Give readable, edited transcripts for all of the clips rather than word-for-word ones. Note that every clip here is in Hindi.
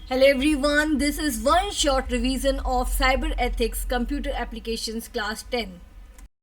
Hello everyone, this is one short revision of Cyber Ethics Computer Applications Class 10.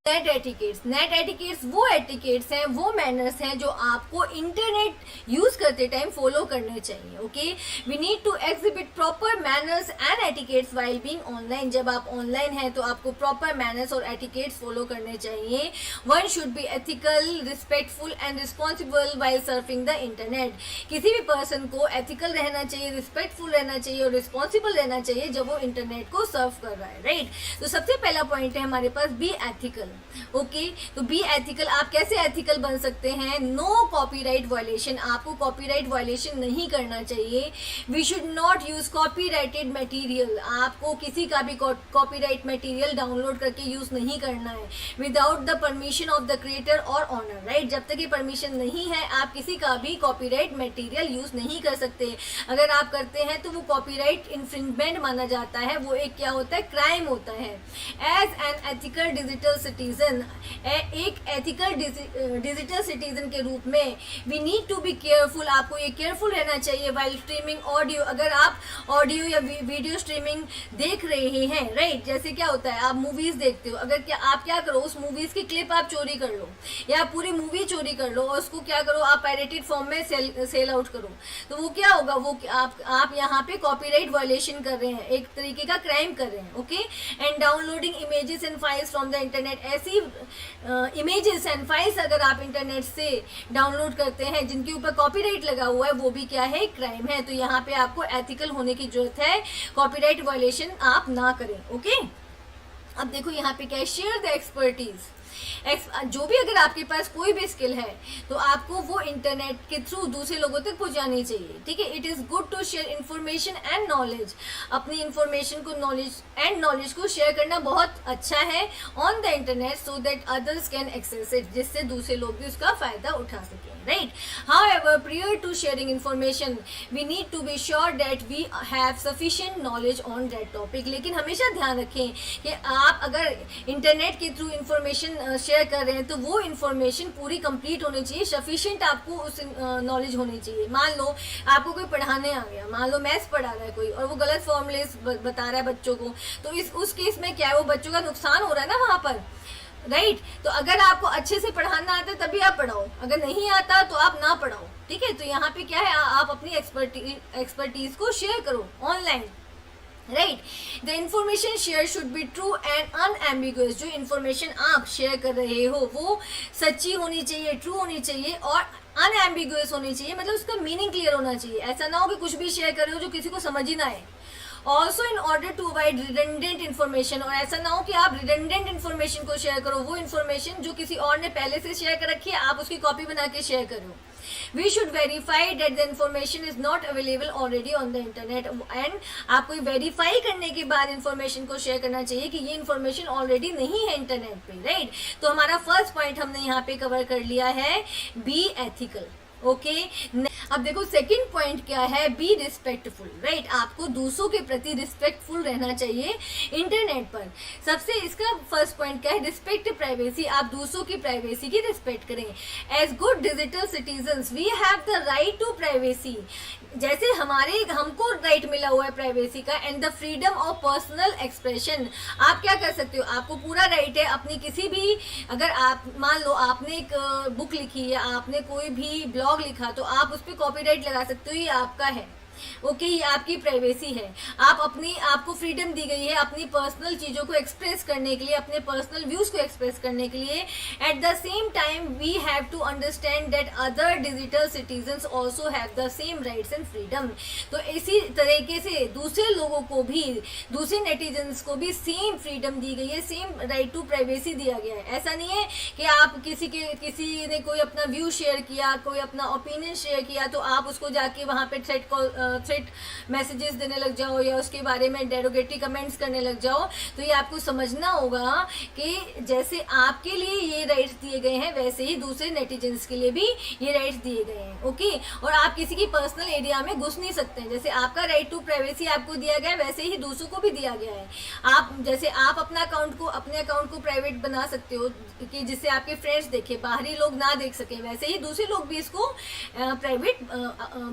Net etiquettes वो एटिकेट्स हैं, वो मैनर्स हैं जो आपको इंटरनेट यूज करते टाइम फॉलो करने चाहिए. Okay, we need to exhibit proper manners and etiquettes while being online. जब आप ऑनलाइन हैं तो आपको प्रॉपर मैनर्स और एटिकेट्स फॉलो करने चाहिए. One should be ethical, respectful and responsible while surfing the internet. किसी भी पर्सन को एथिकल रहना चाहिए, रिस्पेक्टफुल रहना चाहिए और रिस्पॉन्सिबल रहना चाहिए जब वो इंटरनेट को सर्व कर रहा है. राइट, तो सबसे पहला पॉइंट है हमारे पास बी एथिकल. ओके, तो बी एथिकल. आप कैसे एथिकल बन सकते हैं? No copyright violation. आपको कॉपीराइट वायलेशन नहीं करना चाहिए. We should not use copyrighted material. आपको किसी का भी कॉपीराइट मटेरियल डाउनलोड करके यूज नहीं करना है without the permission of the creator और ऑनर. राइट, जब तक ये परमिशन नहीं है आप किसी का भी कॉपीराइट मटेरियल यूज नहीं कर सकते. अगर आप करते हैं तो वो कॉपीराइट इन्फ्रिंजमेंट माना जाता है. वो एक क्या होता है? क्राइम होता है. As an ethical digital citizen, एक एथिकल डिजिटल सिटीजन के रूप में we need to be careful. आपको ये केयरफुल रहना चाहिए वाइल स्ट्रीमिंग ऑडियो. अगर आप ऑडियो या वीडियो स्ट्रीमिंग देख रहे हैं, राइट, जैसे क्या होता है आप मूवीज देखते हो, अगर आप क्या करो उस मूवीज की क्लिप आप चोरी कर लो या पूरी मूवी चोरी कर लो और उसको क्या करो आप पायरेटेड फॉर्म में सेल आउट करो, तो वो क्या होगा? वो आप यहाँ पे कॉपीराइट वायलेशन कर रहे हैं, एक तरीके का क्राइम कर रहे हैं. Okay, and downloading images and files from the internet. ऐसी इमेजेस एंड फाइल्स अगर आप इंटरनेट से डाउनलोड करते हैं जिनके ऊपर कॉपीराइट लगा हुआ है, वो भी क्या है? क्राइम है. तो यहाँ पे आपको एथिकल होने की जरूरत है, कॉपीराइट वायलेशन आप ना करें. ओके, अब देखो यहाँ पे क्या है? Share the expertise. जो भी अगर आपके पास कोई भी स्किल है तो आपको वो इंटरनेट के थ्रू दूसरे लोगों तक पहुंचानी चाहिए. ठीक है, it is good to share information and knowledge. अपनी इन्फॉर्मेशन को नॉलेज को शेयर करना बहुत अच्छा है on the internet so that others can access it, जिससे दूसरे लोग भी उसका फायदा उठा सकें. Right, however prior to sharing information we need to be sure that we have sufficient knowledge on that topic. लेकिन हमेशा ध्यान रखें कि आप अगर इंटरनेट के थ्रू इंफॉर्मेशन शेयर कर रहे हैं तो वो इन्फॉर्मेशन पूरी कंप्लीट होनी चाहिए, सफिशिएंट आपको उस नॉलेज होनी चाहिए. मान लो आपको कोई पढ़ाने आ गया, मान लो मैथ्स पढ़ा रहा है कोई और वो गलत फॉर्मूलेस बता रहा है बच्चों को, तो उस केस में क्या है? वो बच्चों का नुकसान हो रहा है ना वहाँ पर. राइट, तो अगर आपको अच्छे से पढ़ाना आता है तभी आप पढ़ाओ, अगर नहीं आता तो आप ना पढ़ाओ. ठीक है, तो यहाँ पे क्या है? आप अपनी एक्सपर्टीज को शेयर करो online. Right, the information share should be true and unambiguous. जो इंफॉर्मेशन आप शेयर कर रहे हो वो सच्ची होनी चाहिए, ट्रू होनी चाहिए और अनएम्बिगुअस होनी चाहिए. मतलब उसका मीनिंग क्लियर होना चाहिए. ऐसा ना हो कि कुछ भी शेयर कर रहे हो जो किसी को समझ ही ना आए. Also in order to avoid redundant information. और ऐसा ना हो कि आप रिडंडेंट इन्फॉर्मेशन को शेयर करो, वो इन्फॉर्मेशन जो किसी और ने पहले से शेयर कर रखी है आप उसकी कॉपी बना के शेयर करो. We should verify that the information is not available already on the internet. And आपको वेरीफाई करने के बाद इन्फॉर्मेशन को शेयर करना चाहिए कि ये इन्फॉर्मेशन ऑलरेडी नहीं है इंटरनेट पे. राइट, तो हमारा फर्स्ट पॉइंट हमने यहाँ पे कवर कर लिया है, बी एथिकल. ओके, अब देखो सेकंड पॉइंट क्या है? Be respectful. राइट, आपको दूसरों के प्रति रिस्पेक्टफुल रहना चाहिए इंटरनेट पर. सबसे इसका फर्स्ट पॉइंट क्या है? Respect privacy. आप दूसरों की प्राइवेसी की रिस्पेक्ट करें. As good digital citizens we have the right to privacy. जैसे हमको राइट मिला हुआ है प्राइवेसी का and the freedom of personal expression. आप क्या कर सकते हो? आपको पूरा राइट है अपनी किसी भी, अगर आप मान लो आपने एक बुक लिखी या आपने कोई भी ब्लॉग लिखा तो आप उस पर कॉपीराइट लगा सकते हो, ये आपका है. ओके, ये आपकी प्राइवेसी है. आपको फ्रीडम दी गई है अपनी पर्सनल चीजों को एक्सप्रेस करने के लिए, अपने पर्सनल व्यूज को एक्सप्रेस करने के लिए. At the same time we have to understand that other digital citizens also have the same rights and freedom. तो इसी तरीके से दूसरे लोगों को भी, दूसरे नेटिजन्स को भी सेम फ्रीडम दी गई है, सेम राइट टू प्राइवेसी दिया गया है. ऐसा नहीं है कि आप किसी ने कोई अपना व्यू शेयर किया, कोई अपना ओपिनियन शेयर किया तो आप उसको जाके वहां पे थ्रेट मैसेजेस देने लग जाओ या उसके बारे में डेरोगेटरी कमेंट्स करने लग जाओ. तो ये आपको समझना होगा कि जैसे आपके लिए ये राइट्स दिए गए हैं वैसे ही दूसरे नेटिजन्स के लिए भी ये राइट्स दिए गए हैं. ओके, और आप किसी की पर्सनल एरिया में घुस नहीं सकते हैं. जैसे आपका राइट टू प्राइवेसी आपको दिया गया है वैसे ही दूसरों को भी दिया गया है. जैसे आप अपने अकाउंट को प्राइवेट बना सकते हो कि जिससे आपके फ्रेंड्स देखे, बाहरी लोग ना देख सके, वैसे ही दूसरे लोग भी इसको प्राइवेट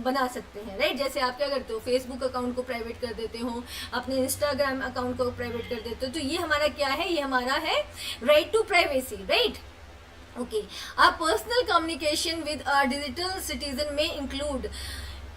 बना सकते हैं. राइट, जैसे आप क्या करते हो, फेसबुक अकाउंट को प्राइवेट कर देते हो, अपने इंस्टाग्राम अकाउंट को प्राइवेट कर देते हो। तो ये हमारा क्या है, ये हमारा है right to privacy, right. Okay, our personal communication with a digital citizen may include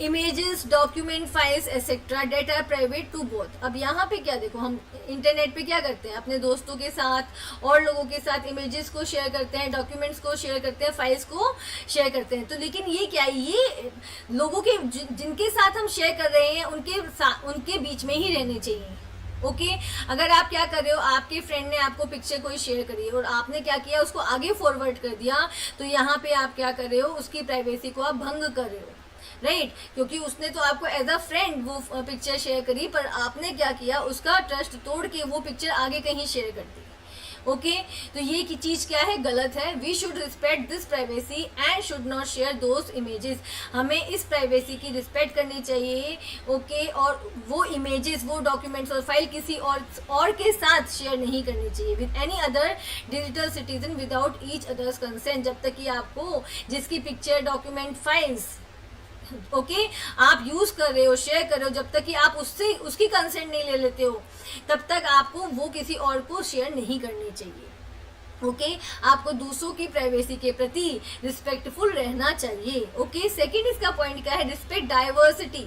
images, document, files, etc. that are private to both। अब यहाँ पे क्या देखो, हम इंटरनेट पे क्या करते हैं, अपने दोस्तों के साथ और लोगों के साथ इमेजेस को शेयर करते हैं, डॉक्यूमेंट्स को शेयर करते हैं, फाइल्स को शेयर करते हैं। तो लेकिन ये क्या है, ये लोगों के जिनके साथ हम शेयर कर रहे हैं उनके बीच में ही रहने चाहिए। ओके अगर आप क्या कर रहे हो, आपके फ्रेंड ने आपको पिक्चर कोई शेयर करी और आपने क्या किया, उसको आगे फॉरवर्ड कर दिया, तो यहाँ पे आप क्या कर रहे हो, उसकी प्राइवेसी को आप भंग कर रहे हो, राइट क्योंकि उसने तो आपको एज अ फ्रेंड वो पिक्चर शेयर करी, पर आपने क्या किया, उसका ट्रस्ट तोड़ के वो पिक्चर आगे कहीं शेयर कर दी। ओके तो ये की चीज क्या है, गलत है। We should respect this privacy and should not share those images. हमें इस प्राइवेसी की रिस्पेक्ट करनी चाहिए। ओके और वो इमेजेस, वो डॉक्यूमेंट्स और फाइल किसी और के साथ शेयर नहीं करनी चाहिए with any other digital citizen without each others consent. जब तक कि आपको जिसकी पिक्चर, डॉक्यूमेंट, फाइल्स ओके आप यूज कर रहे हो, शेयर कर रहे हो, जब तक कि आप उसकी कंसेंट नहीं ले लेते हो, तब तक आपको वो किसी और को शेयर नहीं करनी चाहिए। ओके आपको दूसरों की प्राइवेसी के प्रति रिस्पेक्टफुल रहना चाहिए। ओके सेकंड इसका पॉइंट क्या है, रिस्पेक्ट डाइवर्सिटी।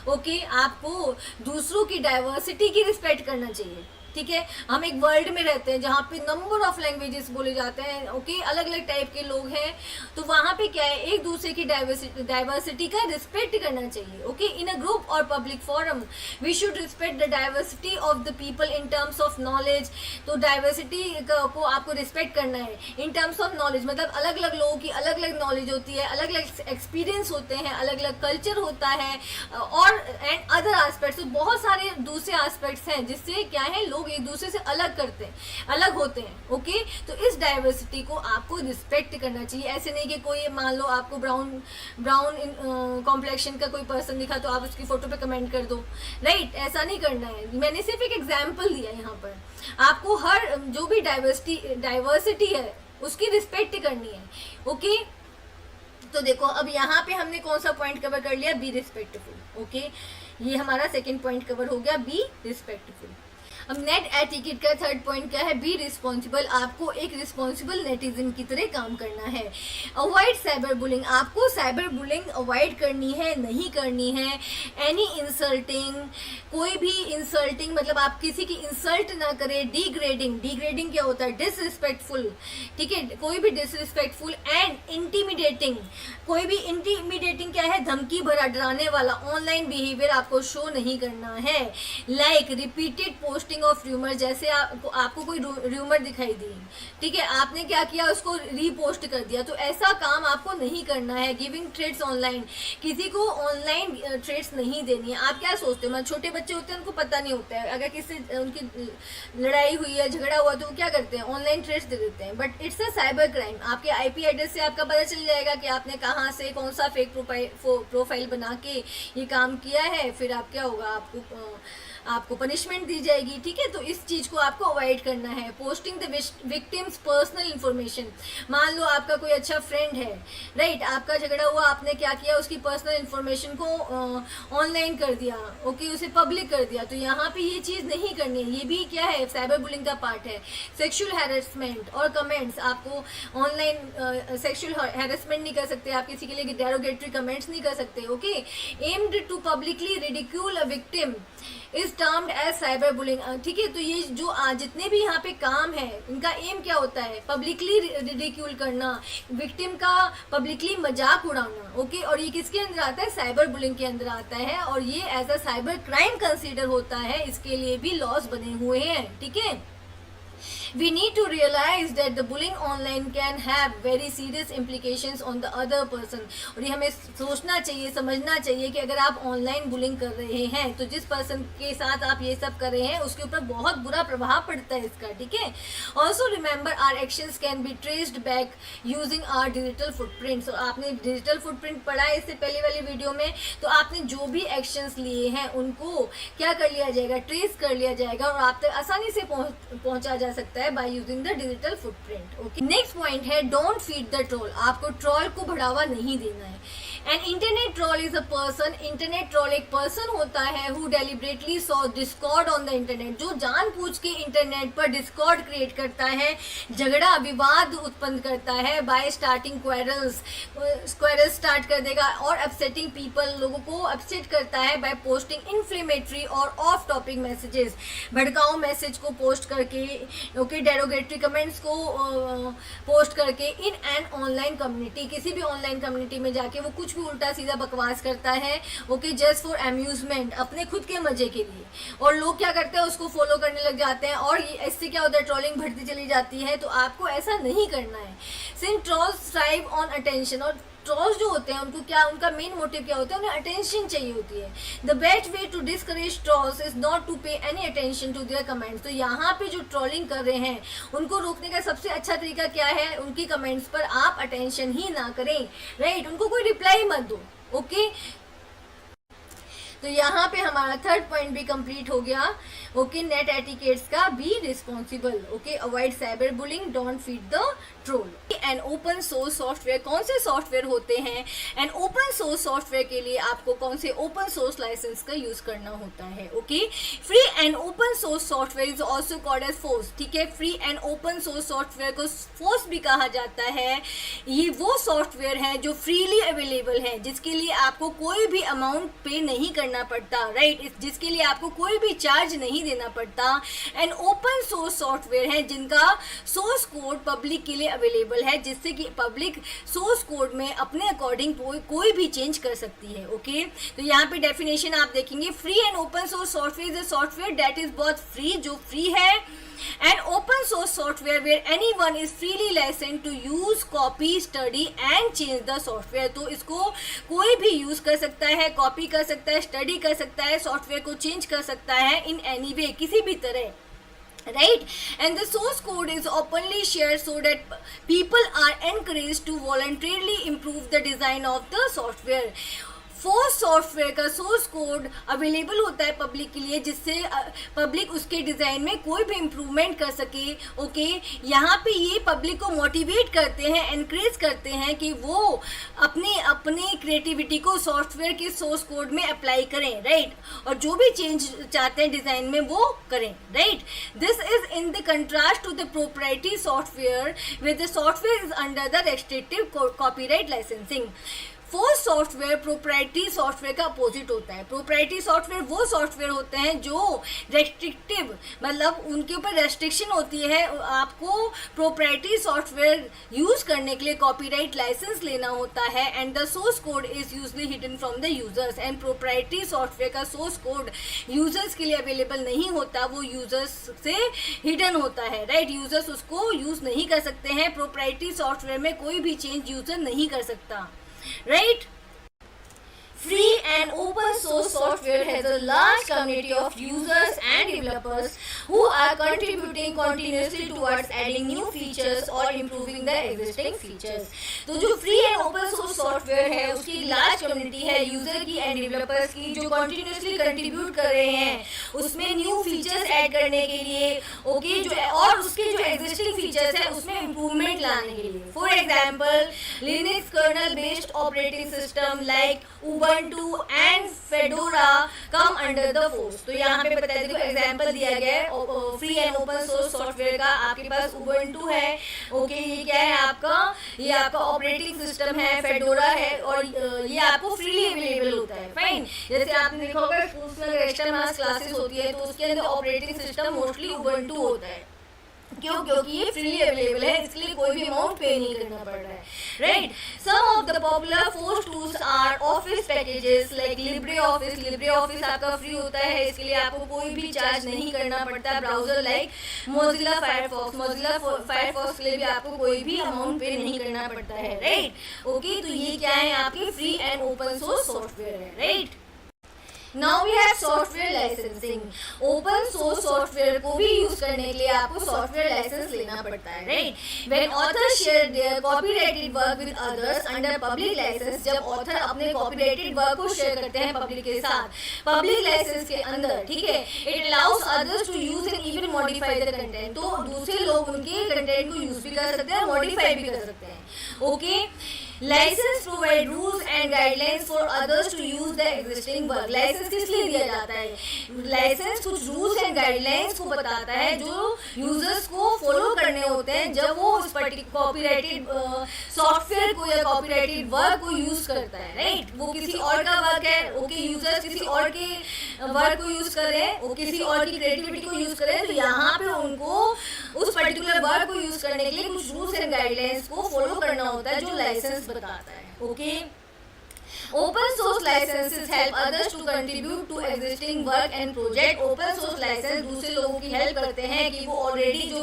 ओके आपको दूसरों की डाइवर्सिटी की रिस्पेक्ट करना चाहिए। ठीक है, हम एक वर्ल्ड में रहते हैं जहाँ पे नंबर ऑफ लैंग्वेजेस बोले जाते हैं। ओके अलग अलग टाइप के लोग हैं, तो वहाँ पे क्या है, एक दूसरे की डाइवर्सिटी का रिस्पेक्ट करना चाहिए। ओके इन अ ग्रुप और public forum we should respect the diversity of the people in terms of knowledge. तो डाइवर्सिटी को आपको रिस्पेक्ट करना है इन टर्म्स ऑफ नॉलेज, मतलब अलग अलग लोगों की अलग अलग नॉलेज होती है, अलग अलग एक्सपीरियंस होते हैं, अलग अलग कल्चर होता है और एंड अदर एस्पेक्ट्स। तो बहुत सारे दूसरे एस्पेक्ट्स हैं जिससे क्या है, लोग एक दूसरे से अलग होते हैं। ओके तो इस डाइवर्सिटी को आपको रिस्पेक्ट करना चाहिए। ऐसे नहीं कि कोई मान लो आपको ब्राउन कॉम्प्लेक्शन का कोई पर्सन दिखा तो आप उसकी फोटो पे कमेंट कर दो, राइट ऐसा नहीं करना है। मैंने सिर्फ एक एग्जांपल दिया यहाँ पर, आपको हर जो भी डाइवर्सिटी है उसकी रिस्पेक्ट करनी है। ओके तो देखो अब यहाँ पे हमने कौन सा पॉइंट कवर कर लिया, बी रिस्पेक्टफुल। ओके ये हमारा सेकंड पॉइंट कवर हो गया, बी रिस्पेक्टफुल। अब नेट एटिकेट का थर्ड पॉइंट क्या है, बी रिस्पॉन्सिबल। आपको एक रिस्पॉन्सिबल नेटिजन की तरह काम करना है। अवॉइड साइबर बुलिंग, आपको साइबर बुलिंग अवॉइड करनी है, नहीं करनी है। एनी इंसल्टिंग, कोई भी इंसल्टिंग मतलब आप किसी की इंसल्ट ना करें। डिग्रेडिंग क्या होता है, डिसरिस्पेक्टफुल। ठीक है कोई भी डिसरिस्पेक्टफुल एंड इंटीमिडेटिंग, कोई भी इंटीमिडेटिंग क्या है, धमकी भरा, डराने वाला ऑनलाइन बिहेवियर आपको शो नहीं करना है। Like repeated posting of rumour, जैसे आपको कोई र्यूमर दिखाई दी, ठीक है आपने क्या किया, उसको रीपोस्ट कर दिया, तो ऐसा काम आपको नहीं करना है। गिविंग थ्रेट्स ऑनलाइन, किसी को ऑनलाइन थ्रेट्स नहीं देनी है। आप क्या सोचते हो, छोटे बच्चे होते हैं उनको पता नहीं होता है, अगर किसी उनकी लड़ाई हुई है, झगड़ा हुआ, तो वो क्या करते हैं, ऑनलाइन थ्रेट्स दे देते हैं। But it's a cyber crime. आपके आईपी एड्रेस से आपका पता चल जाएगा कि आपने कहाँ से कौन सा फेक प्रोफाइल बना के ये काम किया है, फिर आप क्या होगा, आपको पनिशमेंट दी जाएगी। ठीक है तो इस चीज को आपको अवॉइड करना है। Posting the victims personal information, मान लो आपका कोई अच्छा फ्रेंड है, राइट आपका झगड़ा हुआ, आपने क्या किया, उसकी पर्सनल इंफॉर्मेशन को ऑनलाइन कर दिया, ओके उसे पब्लिक कर दिया, तो यहाँ पे ये चीज नहीं करनी है। ये भी क्या है, साइबर बुलिंग का पार्ट है। सेक्सुअल हैरेसमेंट और कमेंट्स, आपको ऑनलाइन सेक्सुअल हैरेसमेंट नहीं कर सकते, आप किसी के लिए डेरोगेटरी कमेंट्स नहीं कर सकते। Okay aimed to publicly ridicule a victim is termed as cyber bullying. ठीक है तो ये जो जितने भी यहाँ पे काम है, इनका एम क्या होता है, पब्लिकली रिडिक्यूल करना, विक्टिम का पब्लिकली मजाक उड़ाना। ओके और ये किसके अंदर आता है, साइबर बुलिंग के अंदर आता है, और ये as a cyber crime consider होता है। इसके लिए भी लॉज बने हुए हैं। ठीक है We need to realize that the bullying online can have very serious implications on the other person। और ये हमें सोचना चाहिए, समझना चाहिए कि अगर आप ऑनलाइन बुलिंग कर रहे हैं तो जिस पर्सन के साथ आप ये सब कर रहे हैं उसके ऊपर बहुत बुरा प्रभाव पड़ता है इसका। ठीक है also remember our actions can be traced back using our digital footprints. और आपने डिजिटल फुटप्रिंट पढ़ा है इससे पहले वाली वीडियो में, तो आपने जो भी एक्शंस लिए हैं उनको क्या कर लिया जाएगा, ट्रेस कर लिया जाएगा और आप तक आसानी से पहुंचा जा सकता है by using the digital footprint। okay next point है डोंट फीड द ट्रोल। आपको ट्रोल को बढ़ावा नहीं देना है। An internet troll is a person, internet troll एक पर्सन होता है who deliberately saw Discord on the internet, जो जानबूझ के इंटरनेट पर डिस्कॉर्ड क्रिएट करता है, झगड़ा विवाद उत्पन्न करता है, बाय स्टार्टिंग क्वेरल्स स्टार्ट कर देगा, और अपसेटिंग पीपल, लोगों को अपसेट करता है, बाय पोस्टिंग इन्फ्लेमेटरी और ऑफ टॉपिक मैसेजेस, भड़काऊ मैसेज को पोस्ट करके, ओके, डेरोगेटरी कमेंट्स को पोस्ट करके, इन एन ऑनलाइन कम्युनिटी, किसी भी ऑनलाइन कम्युनिटी में जाके वो कुछ भी उल्टा सीधा बकवास करता है, ओके, जस्ट फॉर अम्यूजमेंट, अपने खुद के मजे के लिए, और लोग क्या करते हैं, उसको फॉलो करने लग जाते हैं, और इससे क्या होता है, ट्रोलिंग बढ़ती चली जाती है। तो आपको ऐसा नहीं करना है। Since trolls thrive on attention, और ट्रोल्स जो होते हैं उनको क्या, उनका मेन मोटिव क्या होता है, उन्हें अटेंशन चाहिए होती है। The best way to discourage trolls is not to pay any attention to their comments. तो यहाँ पे जो ट्रोलिंग कर रहे हैं उनको रोकने का सबसे अच्छा तरीका क्या है, उनकी कमेंट्स पर आप अटेंशन ही ना करें, राइट, उनको कोई रिप्लाई मत दो, ओके। तो यहाँ पे हमारा थर्ड पॉइंट भी कंप्लीट हो गया, ओके। नेट एटिकेट्स का be responsible, okay, avoid cyber bullying, don't feed the troll. And open source software, कौन से सॉफ्टवेयर होते हैं, एंड ओपन सोर्स सॉफ्टवेयर के लिए आपको कौन से ओपन सोर्स लाइसेंस का यूज करना होता है, okay. Free and open source software is also called as FOSS, ठीक है। Free and open source software को फोर्स भी कहा जाता है। ये वो सॉफ्टवेयर है जो फ्रीली अवेलेबल है, जिसके लिए आपको कोई भी अमाउंट पे नहीं करना पड़ता, राइट, जिसके लिए आपको कोई भी चार्ज नहीं देना पड़ता। एंड ओपन सोर्स सॉफ्टवेयर है जिनका सोर्स कोड पब्लिक के लिए अवेलेबल है, जिससे कि पब्लिक सोर्स कोड में अपने अकॉर्डिंग कोई भी चेंज कर सकती है, ओके। तो यहाँ पे डेफिनेशन आप देखेंगे, free and open source software is a software that is बहुत फ्री, जो फ्री है, and open source software where anyone is freely licensed to use, copy, study and change the software। तो इसको कोई भी यूज कर सकता है, कॉपी कर सकता है, स्टडी कर सकता है, सॉफ्टवेयर को चेंज कर सकता है इन एनी वे, किसी भी तरह, right, and the source code is openly shared so that people are encouraged to voluntarily improve the design of the software। Force software का सोर्स कोड अवेलेबल होता है पब्लिक के लिए, जिससे पब्लिक उसके डिज़ाइन में कोई भी इम्प्रूवमेंट कर सके, ओके। यहाँ पे ये पब्लिक को मोटिवेट करते हैं, एनकरेज करते हैं कि वो अपनी क्रिएटिविटी को सॉफ्टवेयर के सोर्स कोड में अप्लाई करें, राइट, और जो भी चेंज चाहते हैं डिज़ाइन में वो करें, right. This is in the contrast to the proprietary software with the software is under the restrictive copyright licensing. FOSS software proprietary software का अपोजिट होता है। प्रोप्राइटरी सॉफ्टवेयर वो सॉफ्टवेयर होते हैं जो रेस्ट्रिक्टिव, मतलब उनके ऊपर रेस्ट्रिक्शन होती है, आपको प्रोप्राइटरी सॉफ्टवेयर यूज करने के लिए कॉपीराइट लाइसेंस लेना होता है, and the source code is usually hidden from the users. And proprietary software का सोर्स कोड यूजर्स के लिए अवेलेबल नहीं होता, वो यूजर्स से हिडन होता है, राइट, यूजर्स उसको यूज नहीं कर सकते हैं। प्रोप्राइटरी सॉफ्टवेयर में कोई भी चेंज यूजर नहीं कर सकता, right? Free and open source software has a large community of users and developers who are contributing continuously towards adding new features or improving the existing features। तो जो free and open source software है उसकी large community है यूजर की एंड डेवलपर्स की, जो continuously contribute कर रहे हैं उसमें new features ऐड करने के लिए, ओके, जो और उसके जो existing features है उसमें improvement लाने के लिए। For example, Linux kernel based operating system like Ubuntu and Fedora come under the force। तो यहाँ पे बता देखो एग्जाम्पल दिया गया है free and open source software का। आपके पास Ubuntu है, ओके, ये क्या है आपका, ये आपका ऑपरेटिंग सिस्टम है, फेडोरा है, और ये आपको फ्रीली अवेलेबल होता है, फाइन। जैसे आपने देखा होगा स्कूल्स में एक्स्ट्रा मास क्लासेस होती है तो उसके अंदर ऑपरेटिंग सिस्टम मोस्टली Ubuntu होता है, क्यों, क्योंकि ये फ्रीली अवेलेबल है, इसके लिए कोई भी अमाउंट पे नहीं करना पड़ रहा है, right. Some of the popular FOSS tools are office packages like LibreOffice. LibreOffice आपका फ्री होता है, इसके लिए आपको कोई भी चार्ज नहीं करना पड़ता। Browser like Mozilla Firefox, Mozilla Firefox के लिए भी आपको कोई भी अमाउंट पे नहीं करना पड़ता है, राइट, ओके। तो ये क्या है, आपकी free and open source software है, right. Now we have software licensing। Open source software को भी यूज करने के लिए आपको सॉफ्टवेयर लाइसेंस लेना पड़ता है, right. When authors share their copyrighted work with others under public license, जब ऑथर अपने copyrighted वर्क को शेयर करते हैं पब्लिक के साथ पब्लिक लाइसेंस के अंदर, ठीक है, it allows others to use and even modify the content। तो दूसरे लोग उनके कंटेंट को यूज भी कर सकते हैं, मॉडिफाई भी कर सकते हैं, okay. Licence provide rules and guidelines for others to use the existing work. Licence किस लिए दिया जाता है? लाइसेंस कुछ रूल्स एंड गाइडलाइंस को बताता है जो यूजर्स को फॉलो करने होते हैं जब वो उस कॉपीराइटेड सॉफ्टवेयर को या कॉपीराइटेड वर्क को यूज करता है, राइट? वो किसी और का वर्क है, ओके, यूजर्स किसी और के वर्क को यूज कर रहे हैं, वो किसी और की क्रिएटिविटी को यूज कर रहे हैं, तो यहाँ पे उनको उस पर्टिकुलर वर्क को यूज करने के लिए कुछ रूल्स एंड गाइडलाइंस को फॉलो करना होता है जो लाइसेंस बताता है, okay. Open source licenses help others to contribute to existing work and project। Open source license दूसरे लोगों की हेल्प करते हैं कि वो ऑलरेडी जो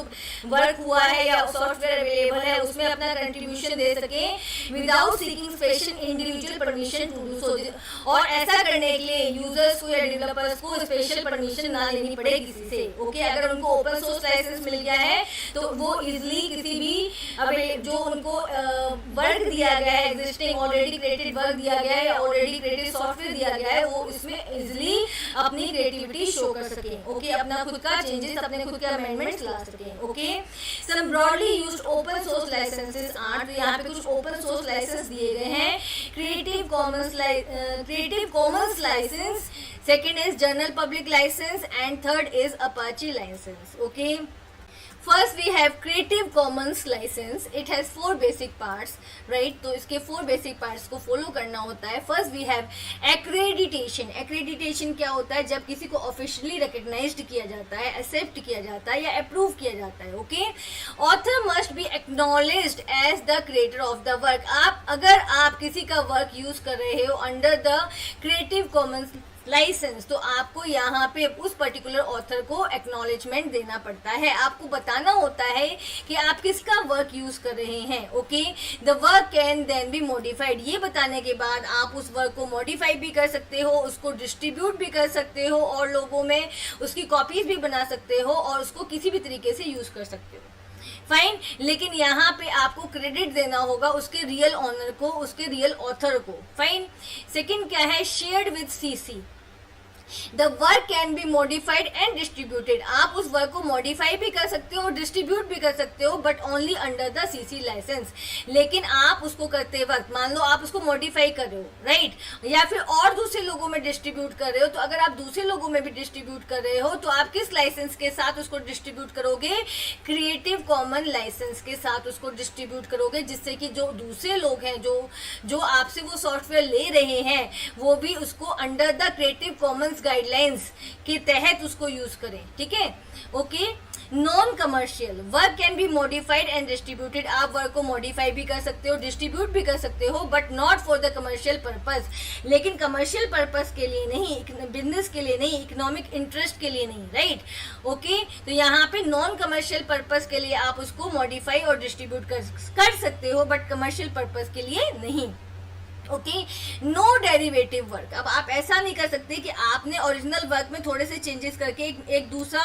वर्क हुआ है या सॉफ्टवेयर अवेलेबल है उसमें अपना कंट्रीब्यूशन दे सके without seeking special individual permission to do so. और ऐसा करने के लिए यूजर्स को या डेवलपर्स को स्पेशल परमिशन ना लेनी पड़े किसी से, ओके। अगर उनको ओपन सोर्स लाइसेंस मिल गया है तो वो इजिली किसी भी जो उनको वर्क दिया गया है, एग्जिस्टिंग ऑलरेडी क्रिएटेड वर्क दिया गया है या ऑलरेडी क्रिएटेड सॉफ्टवेयर दिया गया है, वो इसमें इजिली अपनी क्रिएटिविटी शो कर सके, ओके। अपना खुद का चेंजेस, अपने खुद के अमेंडमेंट्स ला सके, okay. Some broadly used open source licences are, तो यहाँ पे कुछ ओपन सोर्स लाइसेंस दिए गए हैं। Creative Commons licence, second is general public licence and third is Apache licence, okay. First we have Creative Commons license. It has 4 basic parts, right? तो इसके 4 basic parts को follow करना होता है। First we have accreditation. Accreditation क्या होता है? जब किसी को officially recognized किया जाता है, accept किया जाता है या approve किया जाता है, okay? Author must be acknowledged as the creator of the work. अगर आप किसी का work use कर रहे हो under the Creative Commons licence, तो आपको यहाँ पे उस पर्टिकुलर ऑथर को एक्नॉलेजमेंट देना पड़ता है, आपको बताना होता है कि आप किसका वर्क यूज कर रहे हैं, okay. The work can then be modified, ये बताने के बाद आप उस वर्क को मॉडिफाई भी कर सकते हो, उसको डिस्ट्रीब्यूट भी कर सकते हो और लोगों में उसकी कॉपीज भी बना सकते हो और उसको किसी भी तरीके से यूज कर सकते हो, फाइन। लेकिन यहाँ पे आपको क्रेडिट देना होगा उसके रियल ऑनर को, उसके रियल ऑथर को, फाइन। सेकंड क्या है? Shared with CC. The work can be modified and distributed, आप उस वर्क को मॉडिफाई भी कर सकते हो और डिस्ट्रीब्यूट भी कर सकते हो, but only under the CC licence. लेकिन आप उसको करते वक्त, मान लो आप उसको मॉडिफाई कर रहे हो, राइट, या फिर और दूसरे लोगों में डिस्ट्रीब्यूट कर रहे हो, तो अगर आप दूसरे लोगों में भी डिस्ट्रीब्यूट कर रहे हो तो आप किस लाइसेंस के साथ उसको डिस्ट्रीब्यूट करोगे? क्रिएटिव कॉमन लाइसेंस के साथ उसको डिस्ट्रीब्यूट करोगे, जिससे कि जो दूसरे लोग हैं जो आपसे वो सॉफ्टवेयर ले रहे हैं वो भी उसको under the creative Commons guidelines के तहत उसको यूज करें, ठीक है, okay. Non commercial work can be modified and distributed, आप वर्क को मॉडिफाई भी कर सकते हो, डिस्ट्रीब्यूट भी कर सकते हो, but not for the commercial purpose, लेकिन कमर्शियल पर्पस के लिए नहीं, बिजनेस के लिए नहीं, इकोनॉमिक इंटरेस्ट के लिए नहीं, राइट, ओके। तो यहाँ पे नॉन कमर्शियल पर्पस के लिए आप उसको मॉडिफाई और डिस्ट्रीब्यूट कर सकते हो, बट कमर्शियल पर्पस के लिए नहीं, ओके। नो डेरिवेटिव वर्क, अब आप ऐसा नहीं कर सकते कि आपने ओरिजिनल वर्क में थोड़े से चेंजेस करके एक दूसरा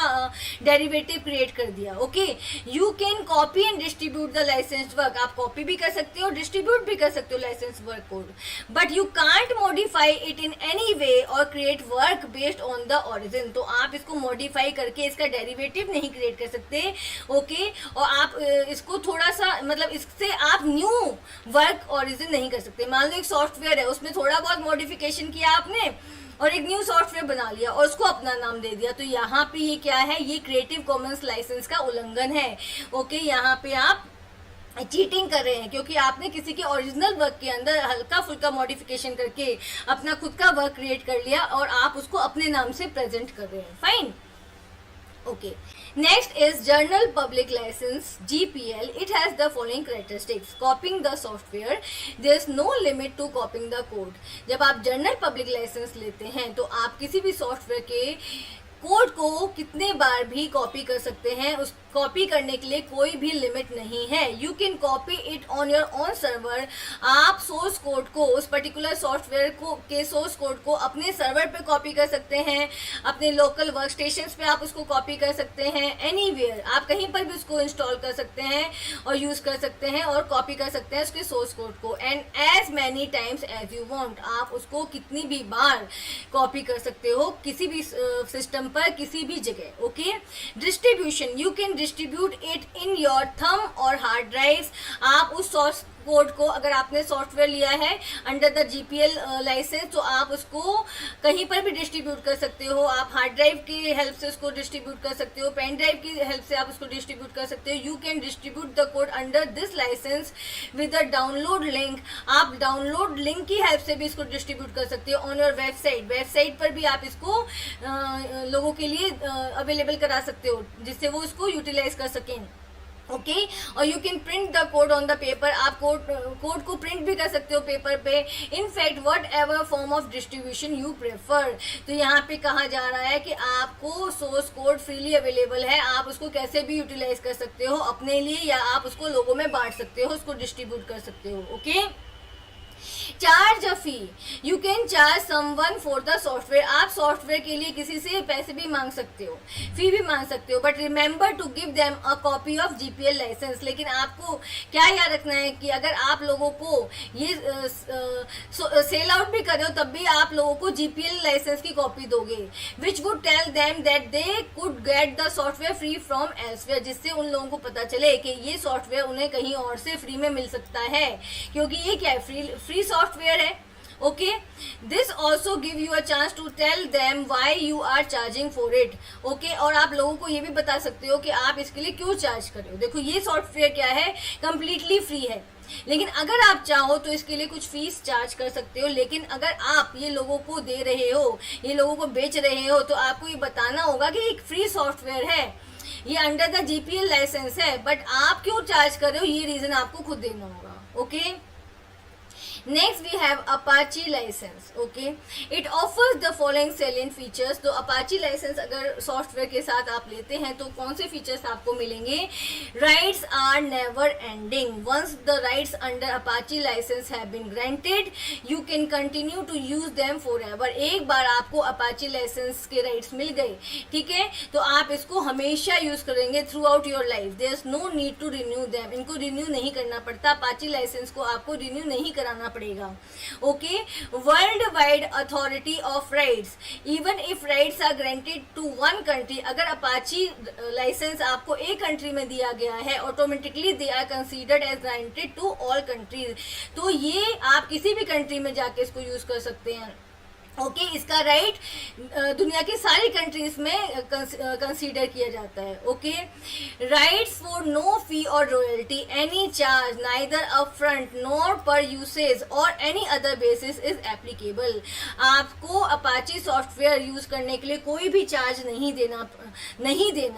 डेरिवेटिव क्रिएट कर दिया, okay. You can copy and distribute the license work, आप कॉपी भी कर सकते हो, डिस्ट्रीब्यूट भी कर सकते हो license work code, but you can't modify it in any way और create work based on the origin, तो आप इसको मॉडिफाई करके इसका डेरिवेटिव नहीं क्रिएट कर सकते, ओके। और आप इसको थोड़ा सा, मतलब इससे आप न्यू वर्क ओरिजिन नहीं कर सकते। मान लो एक सॉफ्टवेयर है, उसमें थोड़ा बहुत मॉडिफिकेशन किया आपने और एक न्यू सॉफ्टवेयर बना लिया और उसको अपना नाम दे दिया, तो यहाँ पे ये क्या है? ये क्रिएटिव कॉमन्स लाइसेंस का उल्लंघन है, ओके। यहाँ पे आप चीटिंग कर रहे हैं क्योंकि आपने किसी के ओरिजिनल वर्क के अंदर हल्का फुल्का मॉडिफिकेशन करके अपना खुद का वर्क क्रिएट कर लिया और आप उसको अपने नाम से प्रेजेंट कर रहे हैं, fine, okay. Next is General Public License GPL. It has the following characteristics: copying the software. There is no limit to copying the code. जब आप General Public License लेते हैं तो आप किसी भी सॉफ्टवेयर के कोड को कितने बार भी कॉपी कर सकते हैं, उस कॉपी करने के लिए कोई भी लिमिट नहीं है। You can copy it on your own server, आप सोर्स कोड को, उस पर्टिकुलर सॉफ्टवेयर को के सोर्स कोड को अपने सर्वर पे कॉपी कर सकते हैं, अपने लोकल वर्क स्टेशन पे आप उसको कॉपी कर सकते हैं, एनीवेयर आप कहीं पर भी उसको इंस्टॉल कर सकते हैं और यूज कर सकते हैं और कॉपी कर सकते हैं उसके सोर्स कोड को, and as many times as you want, आप उसको कितनी भी बार कॉपी कर सकते हो किसी भी सिस्टम पर, किसी भी जगह, okay. Distribution, you can distribute it in your thumb और हार्ड ड्राइव्स, आप उस कोड को, अगर आपने सॉफ्टवेयर लिया है अंडर द GPL लाइसेंस, तो आप उसको कहीं पर भी डिस्ट्रीब्यूट कर सकते हो। आप हार्ड ड्राइव की हेल्प से उसको डिस्ट्रीब्यूट कर सकते हो, पेन ड्राइव की हेल्प से आप उसको डिस्ट्रीब्यूट कर सकते हो। You can distribute the code under this licence with a download link. आप डाउनलोड लिंक की हेल्प से भी इसको डिस्ट्रीब्यूट कर सकते हो ऑन योर वेबसाइट पर भी आप इसको लोगों के लिए अवेलेबल करा सकते हो, जिससे वो इसको यूटिलाइज कर सकें। ओके और you can print the code on the paper. आप कोड को प्रिंट भी कर सकते हो पेपर पे। In fact what ever form of distribution you prefer. तो यहाँ पे कहा जा रहा है कि आपको सोर्स कोड फ्रीली अवेलेबल है, आप उसको कैसे भी यूटिलाइज कर सकते हो अपने लिए, या आप उसको लोगों में बांट सकते हो, उसको डिस्ट्रीब्यूट कर सकते हो। Okay charge a fee. You can charge someone for the software. आप सॉफ्टवेयर के लिए किसी से पैसे भी मांग सकते हो, फी भी मांग सकते हो, but remember to give them a copy of GPL licence. लेकिन आपको क्या याद रखना है कि अगर आप लोगों को ये सेल आउट भी कर रहे हो तब भी आप लोगों को GPL लाइसेंस की कॉपी दोगे, which would tell them that they could get the software free from elsewhere. जिससे उन लोगों को पता चले कि ये सॉफ्टवेयर उन्हें कहीं और से फ्री में मिल सकता है, क्योंकि ये क्या है, फ्री सॉफ्टवेयर है। Okay this also give you a chance to tell them why you are charging for it. Okay और आप लोगों को ये भी बता सकते हो कि आप इसके लिए क्यों चार्ज कर रहे हो। देखो ये सॉफ्टवेयर क्या है, कंप्लीटली फ्री है, लेकिन अगर आप चाहो तो इसके लिए कुछ फीस चार्ज कर सकते हो। लेकिन अगर आप ये लोगों को दे रहे हो, ये लोगों को बेच रहे हो, तो आपको ये बताना होगा कि एक फ्री सॉफ्टवेयर है, ये अंडर द GPL लाइसेंस है, बट आप क्यों चार्ज कर रहे हो ये रीजन आपको खुद देना होगा। Okay next we have Apache licence. Okay it offers the following salient features. तो अपाची लाइसेंस अगर सॉफ्टवेयर के साथ आप लेते हैं तो कौन से फीचर्स आपको मिलेंगे। Rights are never ending. Once the rights under Apache licence have been granted you can continue to use them forever. एक बार आपको अपाची लाइसेंस के राइट्स मिल गए, ठीक है, तो आप इसको हमेशा यूज करेंगे throughout your life. There is no need to renew them. इनको रिन्यू नहीं करना पड़ता, अपाची लाइसेंस को आपको रिन्यू नहीं कराना पड़ेगा। Okay worldwide authority of rights. Even if rights are granted to one country, अगर अपाची लाइसेंस आपको एक कंट्री में दिया गया है, automatically they are considered as granted to all countries. तो ये आप किसी भी कंट्री में जाके इसको यूज कर सकते हैं। ओके इसका राइट दुनिया की सारी कंट्रीज में कंसीडर किया जाता है। Okay rights for no fee और royalty any charge neither up front nor per usage और any other basis is applicable. आपको अपाची सॉफ्टवेयर यूज करने के लिए कोई भी चार्ज नहीं देना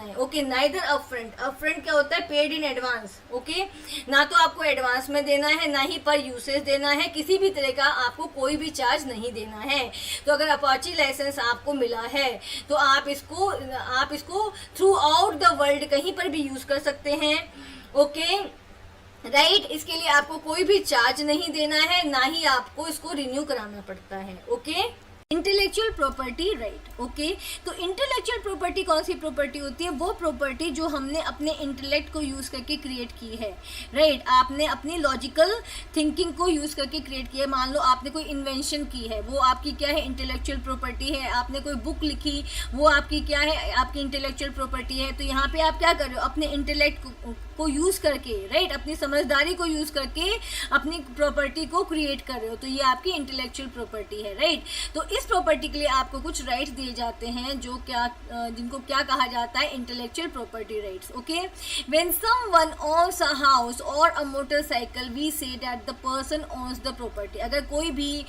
है। ओके नाइदर अप फ्रंट क्या होता है, पेड इन एडवांस। ओके ना तो आपको एडवांस में देना है, ना ही पर यूसेज देना है, किसी भी तरह का आपको कोई भी चार्ज नहीं देना है। तो अगर अपाची लाइसेंस आपको मिला है तो आप इसको थ्रू आउट द वर्ल्ड कहीं पर भी यूज कर सकते हैं। ओके राइट इसके लिए आपको कोई भी चार्ज नहीं देना है, ना ही आपको इसको रिन्यू कराना पड़ता है। Okay intellectual property right. Okay तो इंटेलेक्चुअल प्रॉपर्टी कौन सी प्रॉपर्टी होती है, वो प्रॉपर्टी जो हमने अपने इंटेलेक्ट को यूज करके क्रिएट की है। राइट आपने अपनी लॉजिकल थिंकिंग को यूज करके क्रिएट किया है। मान लो आपने कोई इन्वेंशन की है, वो आपकी क्या है, इंटेलेक्चुअल प्रॉपर्टी है। आपने कोई बुक लिखी, वो आपकी क्या है, आपकी इंटेलेक्चुअल प्रॉपर्टी है। तो यहाँ पे आप क्या कर रहे हो, अपने इंटेलेक्ट को यूज करके, राइट अपनी समझदारी को यूज करके अपनी प्रॉपर्टी को क्रिएट कर रहे हो, तो ये आपकी इंटेलेक्चुअल प्रॉपर्टी है। राइट तो इस प्रॉपर्टी के लिए आपको कुछ राइट्स दिए जाते हैं जो जिनको क्या कहा जाता है, intellectual property rights. Okay when someone owns a house और a motorcycle we say that the person owns the property. अगर कोई भी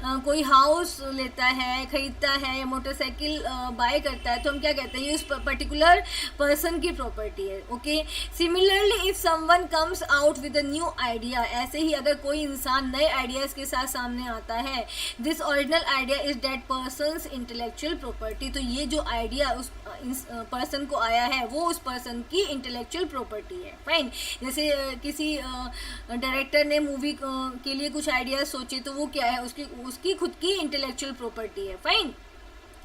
कोई हाउस लेता है, खरीदता है, मोटरसाइकिल बाय करता है, तो हम क्या कहते हैं, ये उस पर्टिकुलर पर्सन की प्रॉपर्टी है। Okay similarly if someone comes out with a new idea, ऐसे ही अगर कोई इंसान नए आइडियाज के साथ सामने आता है, this original idea is that persons intellectual property. तो ये जो आइडिया उस पर्सन को आया है वो उस पर्सन की इंटेलेक्चुअल प्रॉपर्टी है। फाइन जैसे किसी डायरेक्टर ने मूवी के लिए कुछ आइडियाज सोचे, तो वो क्या है, उसकी खुद की इंटेलेक्चुअल प्रॉपर्टी है। Fine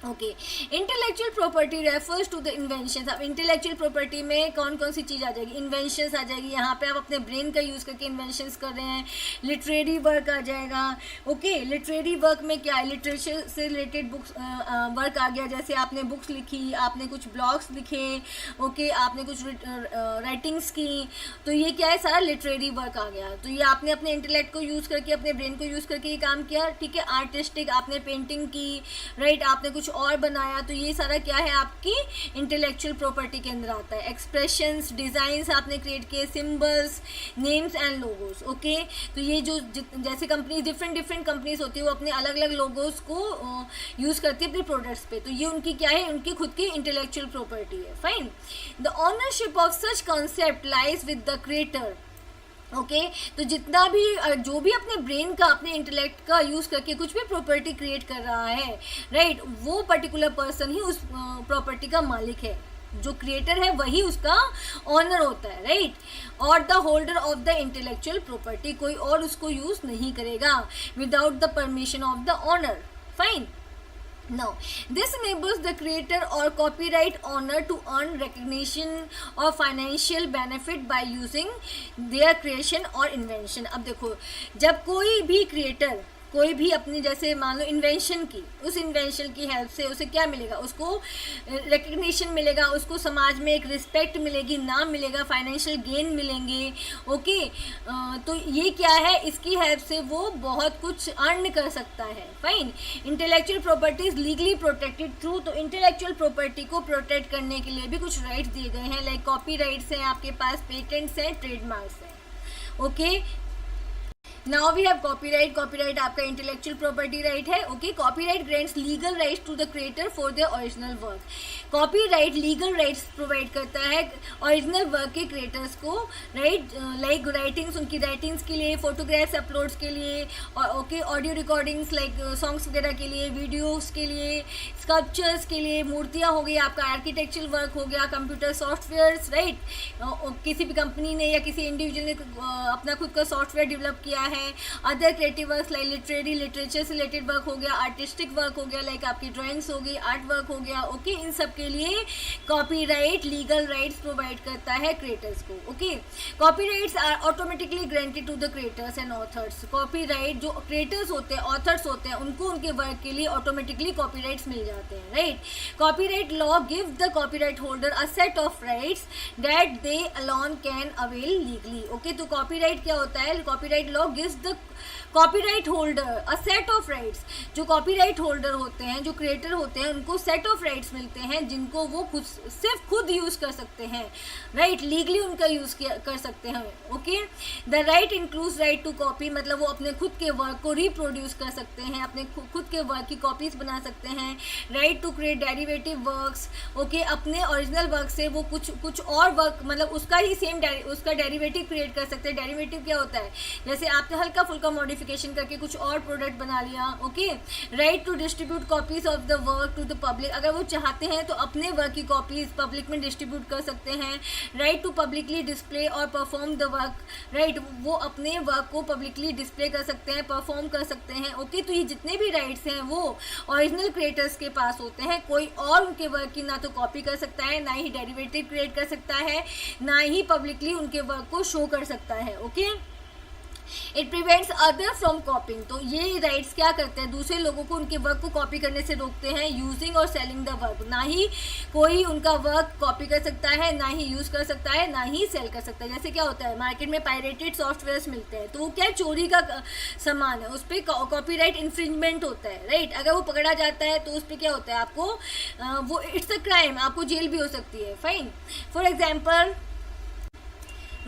okay, intellectual property refers to the invention. अब इंटेलेक्चुअल प्रॉपर्टी में कौन कौन सी चीज़ आ जाएगी, इन्वेंशंस आ जाएगी, यहाँ पे आप अपने ब्रेन का यूज़ करके इन्वेंशंस कर रहे हैं। लिटरेरी वर्क आ जाएगा। ओके, लिटरेरी वर्क में क्या है, लिटरेचर से रिलेटेड बुक्स वर्क आ गया, जैसे आपने बुक्स लिखी, आपने कुछ ब्लॉग्स लिखे, ओके, आपने कुछ राइटिंग्स की, तो ये क्या है, सारा लिटरेरी वर्क आ गया। तो ये आपने अपने इंटेलेक्ट को यूज़ करके, अपने ब्रेन को यूज़ करके ये काम किया, ठीक है। आर्टिस्टिक, आपने पेंटिंग की, राइट, आपने कुछ और बनाया, तो ये सारा क्या है, आपकी इंटेलेक्चुअल प्रॉपर्टी के अंदर आता है। एक्सप्रेशंस, डिज़ाइंस आपने क्रिएट किए, symbols, names and logos. Okay, तो ये जो जैसे कंपनी, डिफरेंट कंपनीज होती है, वो अपने अलग अलग लोगोस को यूज़ करती है अपने प्रोडक्ट्स पे, तो ये उनकी क्या है, उनकी खुद की इंटेलेक्चुअल प्रॉपर्टी है। Fine, the ownership of such concept lies with the creator. Okay, तो जितना भी जो भी अपने ब्रेन का, अपने इंटेलेक्ट का यूज़ करके कुछ भी प्रॉपर्टी क्रिएट कर रहा है, राइट, वो पर्टिकुलर पर्सन ही उस प्रॉपर्टी का मालिक है। जो क्रिएटर है वही उसका ऑनर होता है, राइट, और the holder of the intellectual property, कोई और उसको यूज़ नहीं करेगा without the permission of the owner. Fine, now this enables the creator or copyright owner to earn recognition or financial benefit by using their creation or invention। अब देखो, जब कोई भी क्रिएटर कोई भी अपनी, जैसे मान लो इन्वेंशन की, उस इन्वेंशन की हेल्प से उसे क्या मिलेगा, उसको रिकग्निशन मिलेगा, उसको समाज में एक रिस्पेक्ट मिलेगी, नाम मिलेगा, फाइनेंशियल गेन मिलेंगे। ओके, तो ये क्या है, इसकी हेल्प से वो बहुत कुछ अर्न कर सकता है। Fine, intellectual property is legally protected through, तो इंटेलेक्चुअल प्रॉपर्टी को प्रोटेक्ट करने के लिए भी कुछ राइट्स दिए गए हैं, लाइक कॉपी राइट्स हैं आपके पास, पेटेंट्स हैं, ट्रेडमार्क्स हैं। Okay, now we have copyright. Copyright आपका इंटेलेक्चुअल प्रॉपर्टी राइट है। Okay, copyright grants legal rights to the creator for their original work. Copyright legal rights provide करता है ओरिजिनल वर्क के क्रिएटर्स को, राइट, लाइक राइटिंग्स, उनकी राइटिंग्स के लिए, फोटोग्राफ्स अपलोड्स के लिए, okay, audio recordings like songs वगैरह के लिए, वीडियोस के लिए, स्कल्पचर्स के लिए, मूर्तियाँ हो गई, आपका आर्किटेक्चरल वर्क हो गया, कंप्यूटर सॉफ्टवेयर्स, राइट, किसी भी कंपनी ने या किसी इंडिविजुअल ने अपना खुद का सॉफ्टवेयर डेवलप किया है। Other creative work like literary, literature से रिलेटेड वर्क हो गया, आर्टिस्टिक वर्क हो गया, लाइक आपकी ड्राइंग्स हो गई, आर्ट वर्क हो गया। ओके, इन सब के लिए कॉपीराइट लीगल राइट्स प्रोवाइड करता है क्रिएटर्स को। Okay, copyrights are automatically granted to the creators and authors. Copyright जो क्रिएटर्स होते हैं, ऑथर्स होते हैं, उनको उनके वर्क के लिए ऑटोमेटिकली कॉपीराइट्स मिल जाते हैं, right. Copyright law give the copyright holder a set of rights that they alone can avail legally. Okay, तो कॉपीराइट क्या होता है, copyright law gives the copyright holder a set of rights. जो कॉपीराइट होल्डर होते हैं, जो क्रिएटर होते हैं, उनको सेट ऑफ राइट्स मिलते हैं जिनको वो सिर्फ खुद यूज़ कर सकते हैं, राइट, लीगली उनका यूज़ कर सकते हैं। Okay, the right includes right to copy, मतलब वो अपने खुद के वर्क को रिप्रोड्यूस कर सकते हैं, अपने खुद के वर्क की कॉपीज बना सकते हैं। Right to create derivative works. Okay, अपने ओरिजिनल वर्क से वो कुछ और वर्क, मतलब उसका ही सेम उसका डेरिवेटिव क्रिएट कर सकते हैं। डेरिवेटिव क्या होता है, जैसे आपने हल्का फुल्का मॉडिफिकेशन करके कुछ और प्रोडक्ट बना लिया। Okay, right to distribute copies of the work to the public, अगर वो चाहते हैं तो अपने वर्क की कॉपीज पब्लिक में डिस्ट्रीब्यूट कर सकते हैं। राइट टू पब्लिकली डिस्प्ले और परफॉर्म द वर्क, राइट, वो अपने वर्क को पब्लिकली डिस्प्ले कर सकते हैं, परफॉर्म कर सकते हैं। ओके, तो ये जितने भी राइट्स हैं वो ओरिजिनल क्रिएटर्स के पास होते हैं, कोई और उनके वर्क की ना तो कॉपी कर सकता है, ना ही डेरिवेटिव क्रिएट कर सकता है, ना ही पब्लिकली उनके वर्क को शो कर सकता है। Okay, it prevents other from कॉपिंग, तो ये राइट्स क्या करते हैं, दूसरे लोगों को उनके वर्क को कॉपी करने से रोकते हैं। यूजिंग और सेलिंग द वर्क, ना ही कोई उनका वर्क कॉपी कर सकता है, ना ही यूज़ कर सकता है, ना ही सेल कर सकता है। जैसे क्या होता है, मार्केट में पायरेटेड सॉफ्टवेयर्स मिलते हैं, तो वो क्या चोरी का सामान है, उस पर कॉपीराइट इन्फ्रिंजमेंट होता है, राइट। अगर वो पकड़ा जाता है तो उस पर क्या होता है, आपको वो इट्स अ क्राइम, आपको जेल भी हो सकती है। Fine, for example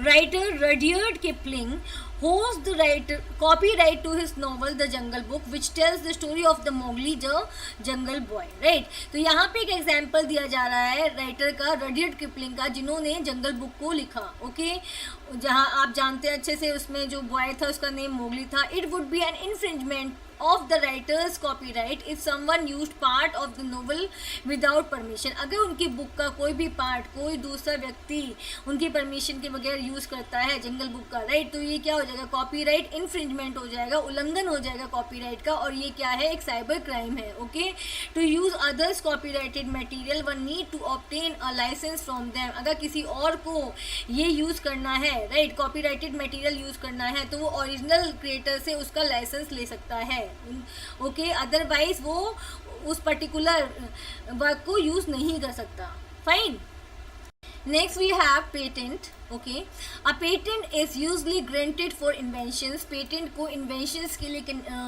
writer Rudyard Kipling holds the copyright to his novel The Jungle Book, which tells the story of the Mowgli the Jungle Boy, right। तो यहाँ पे एक एग्जाम्पल दिया जा रहा है राइटर का, रडियर्ड किपलिंग का, जिन्होंने जंगल बुक को लिखा। ओके, जहाँ आप जानते हैं अच्छे से, उसमें जो बॉय था उसका नेम मोगली था। It would be an infringement of the writer's copyright if someone used part of the novel without permission. अगर उनकी बुक का कोई भी पार्ट कोई दूसरा व्यक्ति उनकी परमिशन के बगैर यूज करता है, जंगल बुक का, राइट, तो ये क्या हो जाएगा, कॉपीराइट इन्फ्रिंजमेंट हो जाएगा, उल्लंघन हो जाएगा कॉपीराइट का, और ये क्या है, एक साइबर क्राइम है। Okay, to use others copyrighted material one need to obtain a licence from them. अगर किसी और को ये यूज करना है, राइट, कॉपीराइटेड मटेरियल यूज करना है, तो वो ओरिजिनल क्रिएटर से उसका लाइसेंस ले सकता है। ओके, अदरवाइज वो उस पर्टिकुलर वर्क को यूज नहीं कर सकता। Fine. Next we have patent. Okay, a patent is usually granted for inventions. Patent को inventions के लिए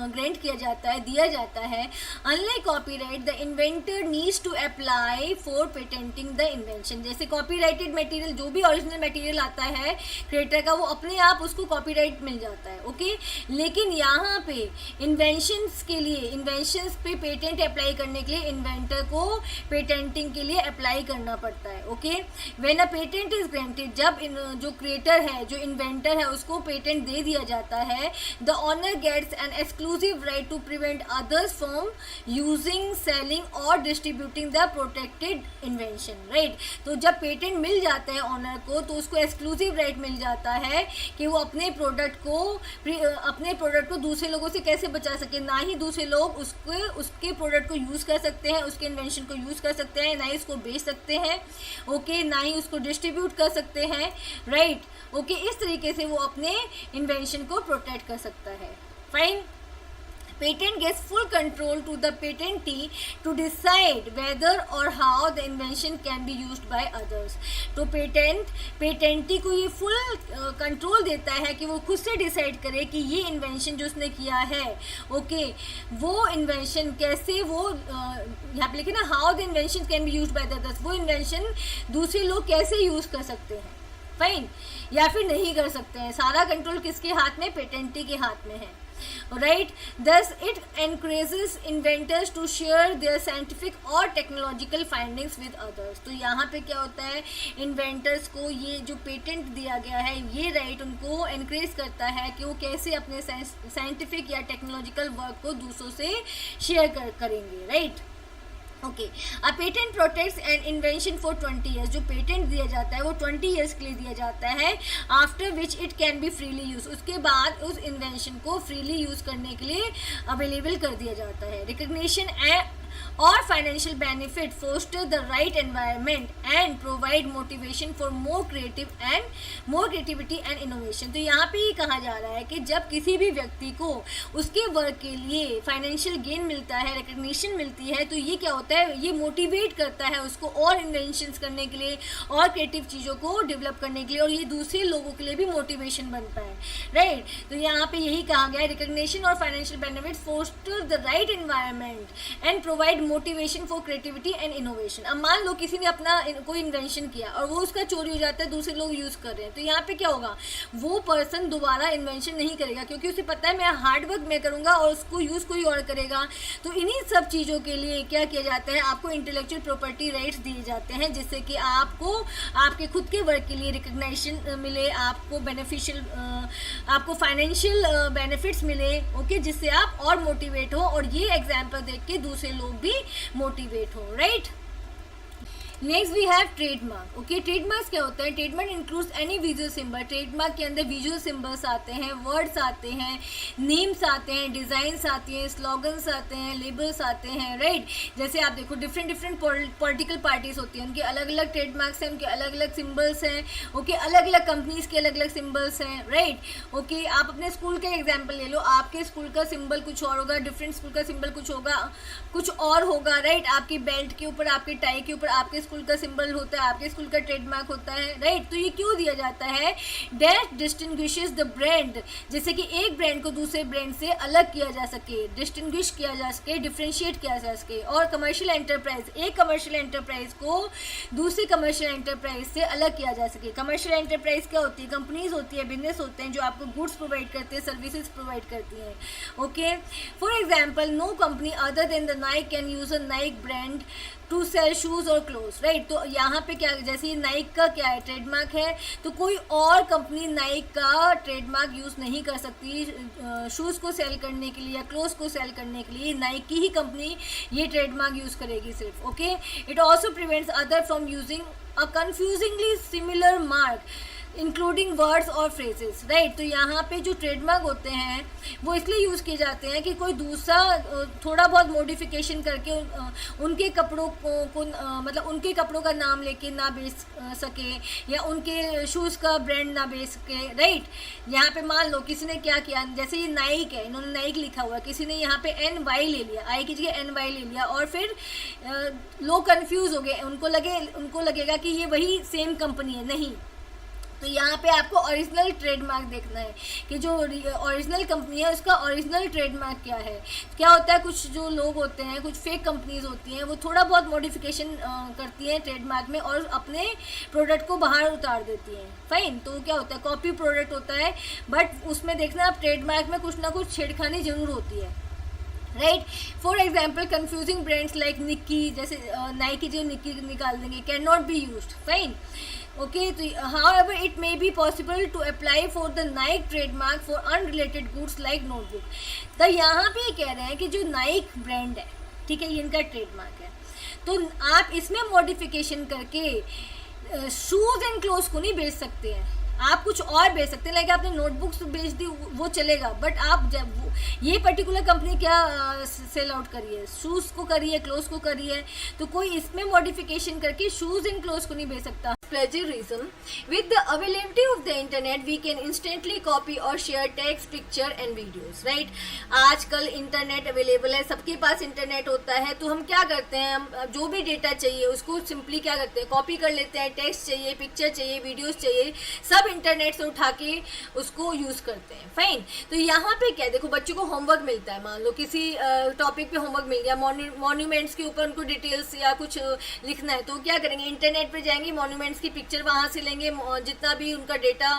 grant किया जाता है, दिया जाता है. Unlike copyright, the inventor needs to apply for patenting the invention. जैसे copyrighted material, जो भी original material आता है creator का, वो अपने आप उसको copyright मिल जाता है. Okay, लेकिन यहाँ पे inventions के लिए, inventions पे patent apply करने के लिए inventor को patenting के लिए apply करना पड़ता है. Okay, when a patent is granted, जब जो क्रिएटर है, जो इन्वेंटर है, उसको पेटेंट दे दिया जाता है, the owner gets an exclusive right to prevent others from using, selling और distributing the protected invention, right. तो जब पेटेंट मिल जाता है ऑनर को, तो उसको एक्सक्लूसिव राइट मिल जाता है कि वो अपने प्रोडक्ट को दूसरे लोगों से कैसे बचा सके, ना ही दूसरे लोग उसके प्रोडक्ट को यूज़ कर सकते हैं, उसके इन्वेंशन को यूज़ कर सकते हैं, ना ही उसको बेच सकते हैं, ओके, ना ही उसको डिस्ट्रीब्यूट कर सकते हैं, राइट, ओके। इस तरीके से वो अपने इन्वेंशन को प्रोटेक्ट कर सकता है। Fine. Patent gives full control to the patentee to decide whether or how the invention can be used by others. तो पेटेंटी को ये फुल कंट्रोल देता है कि वो खुद से डिसाइड करे कि ये इन्वेंशन जो उसने किया है, ओके, वो इन्वेंशन कैसे, वो यहाँ पे लिखे ना, how the invention can be used by the others, वो इन्वेंशन दूसरे लोग कैसे यूज़ कर सकते हैं, फाइन, या फिर नहीं कर सकते हैं। सारा कंट्रोल किसके हाथ में, पेटेंटी के हाथ में है, right. Thus it encourages inventors to share their scientific और technological findings with others. तो यहाँ पे क्या होता है, इन्वेंटर्स को ये जो पेटेंट दिया गया है, ये राइट उनको एनकरेज करता है कि वो कैसे अपने साइंटिफिक या टेक्नोलॉजिकल वर्क को दूसरों से शेयर करेंगे, right. Okay, a patent protects an invention for 20 years. जो पेटेंट दिया जाता है वो 20 ईयर्स के लिए दिया जाता है, after which it can be freely use. उसके बाद उस इन्वेंशन को फ्रीली यूज करने के लिए अवेलेबल कर दिया जाता है। रिकग्निशन और financial benefit foster the right environment and provide motivation for more creativity and innovation. तो यहाँ पे ये कहा जा रहा है कि जब किसी भी व्यक्ति को उसके वर्क के लिए फाइनेंशियल गेन मिलता है, रिकग्निशन मिलती है, तो ये क्या होता है, ये मोटिवेट करता है उसको और इन्वेंशंस करने के लिए और क्रिएटिव चीज़ों को डेवलप करने के लिए, और ये दूसरे लोगों के लिए भी मोटिवेशन बनता है, राइट। तो यहाँ पे यही कहा गया है, रिकग्निशन और financial benefit foster the right environment and provide motivation for creativity and innovation. अब मान लो किसी ने अपना कोई इन्वेंशन किया और वो उसका चोरी हो जाता है, दूसरे लोग यूज़ कर रहे हैं, तो यहाँ पे क्या होगा, वो पर्सन दोबारा इन्वेंशन नहीं करेगा, क्योंकि उसे पता है मैं हार्ड वर्क मैं करूँगा और उसको यूज़ कोई और करेगा। तो इन्हीं सब चीज़ों के लिए क्या किया जाता है, आपको इंटेलेक्चुअल प्रॉपर्टी राइट्स दिए जाते हैं, जिससे कि आपको आपके खुद के वर्क के लिए रिकग्निशन मिले, आपको बेनिफिशियल, आपको फाइनेंशियल बेनिफिट्स मिले, ओके, जिससे आप और मोटिवेट हो और ये एग्जाम्पल देख के दूसरे लोग भी मोटिवेट हो, right. Next we have trademark. Okay, trademarks क्या होता है, trademark includes any visual symbol. Trademark के अंदर विजुअल सिंबल्स आते हैं, वर्ड्स आते हैं, नेम्स आते हैं, डिज़ाइंस आती हैं, स्लोगन्स आते हैं, लेबल्स आते हैं, राइट। जैसे आप देखो डिफरेंट पॉलिटिकल पार्टीज होती हैं, उनके अलग अलग ट्रेडमार्क्स हैं, उनके अलग अलग सिंबल्स हैं, ओके, अलग अलग कंपनीज के अलग अलग सिंबल्स हैं, राइट। ओके, आप अपने स्कूल का एग्जाम्पल ले लो, आपके स्कूल का सिंबल कुछ और होगा, डिफरेंट स्कूल का सिंबल कुछ और होगा, राइट। आपकी बेल्ट के ऊपर, आपके टाई के ऊपर आपके स्कूल का सिंबल होता है, आपके स्कूल का ट्रेडमार्क होता है, राइट। तो ये क्यों दिया जाता है, दैट डिस्टिंग्विशेस द ब्रांड, जैसे कि एक ब्रांड को दूसरे ब्रांड से अलग किया जा सके, डिस्टिंग्विश किया जा सके, डिफ्रेंशिएट किया जा सके। और कमर्शियल एंटरप्राइज, एक कमर्शियल एंटरप्राइज को दूसरी कमर्शियल एंटरप्राइज से अलग किया जा सके। कमर्शियल एंटरप्राइज क्या होती है, कंपनीज होती है, बिजनेस होते हैं जो आपको गुड्स प्रोवाइड करते हैं, सर्विसेज प्रोवाइड करती हैं, okay. For example, no company other than the Nike can use a Nike brand to sell shoes और क्लोथ्स, राइट। तो यहाँ पे क्या, जैसे ये नाइक का क्या है, ट्रेडमार्क है, तो कोई और कंपनी नाइक का ट्रेडमार्क यूज़ नहीं कर सकती शूज़ को सेल करने के लिए या क्लोथ्स को सेल करने के लिए। नाइक की ही कंपनी ये ट्रेडमार्क यूज़ करेगी सिर्फ, okay. It also prevents other from using a confusingly similar mark including words और फ्रेजेस, राइट। तो यहाँ पे जो ट्रेडमार्क होते हैं वो इसलिए यूज़ किए जाते हैं कि कोई दूसरा थोड़ा बहुत मॉडिफिकेशन करके उनके कपड़ों को मतलब उनके कपड़ों का नाम लेके ना बेच सके या उनके शूज़ का ब्रांड ना बेच सके, राइट। यहाँ पे मान लो किसी ने क्या किया, जैसे ये नाइक है, इन्होंने नाइक लिखा हुआ है, किसी ने यहाँ पे NY ले लिया, आई की जगह NY ले लिया, और फिर लोग कंफ्यूज हो गए, उनको लगेगा कि ये वही सेम कंपनी है, नहीं। तो यहाँ पे आपको ओरिजिनल ट्रेडमार्क देखना है कि जो ओरिजिनल कंपनी है उसका ओरिजिनल ट्रेडमार्क क्या है। क्या होता है, कुछ जो लोग होते हैं, कुछ फेक कंपनीज होती हैं, वो थोड़ा बहुत मॉडिफिकेशन करती हैं ट्रेडमार्क में और अपने प्रोडक्ट को बाहर उतार देती हैं, फाइन। तो क्या होता है, कॉपी प्रोडक्ट होता है, बट उसमें देखना आप ट्रेडमार्क में कुछ ना कुछ छेड़खानी जरूर होती है, right. For example confusing brands like Nikki, जैसे नाइकी जो निक्की निकाल देंगे, can not be used, fine, okay. तो however it may be possible to apply for the Nike trademark for unrelated goods like notebook। तो यहाँ पे कह रहे हैं कि जो नाइक ब्रांड है, ठीक है, ये इनका ट्रेडमार्क है, तो आप इसमें मॉडिफिकेशन करके शूज एंड क्लोथ्स को नहीं बेच सकते हैं, आप कुछ और बेच सकते हैं। लाइक आपने नोटबुक्स बेच दी वो चलेगा, बट आप जब ये पर्टिकुलर कंपनी क्या सेल आउट करी है, शूज़ को करी है, क्लोथ्स को करी है, तो कोई इसमें मॉडिफिकेशन करके शूज़ एंड क्लोथ्स को नहीं बेच सकता। Plagiarism. With the availability of the internet, we can instantly copy or share text, picture and videos, right? आजकल इंटरनेट अवेलेबल है, सबके पास इंटरनेट होता है, तो हम क्या करते हैं, हम जो भी डेटा चाहिए उसको सिंपली क्या करते हैं, कॉपी कर लेते हैं। टेक्स्ट चाहिए, पिक्चर चाहिए, वीडियोस चाहिए, सब इंटरनेट से उठा के उसको यूज़ करते हैं, फाइन। तो यहाँ पे क्या, देखो बच्चों को होमवर्क मिलता है, मान लो किसी टॉपिक पे होमवर्क मिल गया, मॉन्यूमेंट्स के ऊपर उनको डिटेल्स या कुछ लिखना है, तो क्या करेंगे, इंटरनेट पे जाएंगे, मॉन्यूमेंट्स की पिक्चर वहाँ से लेंगे, जितना भी उनका डेटा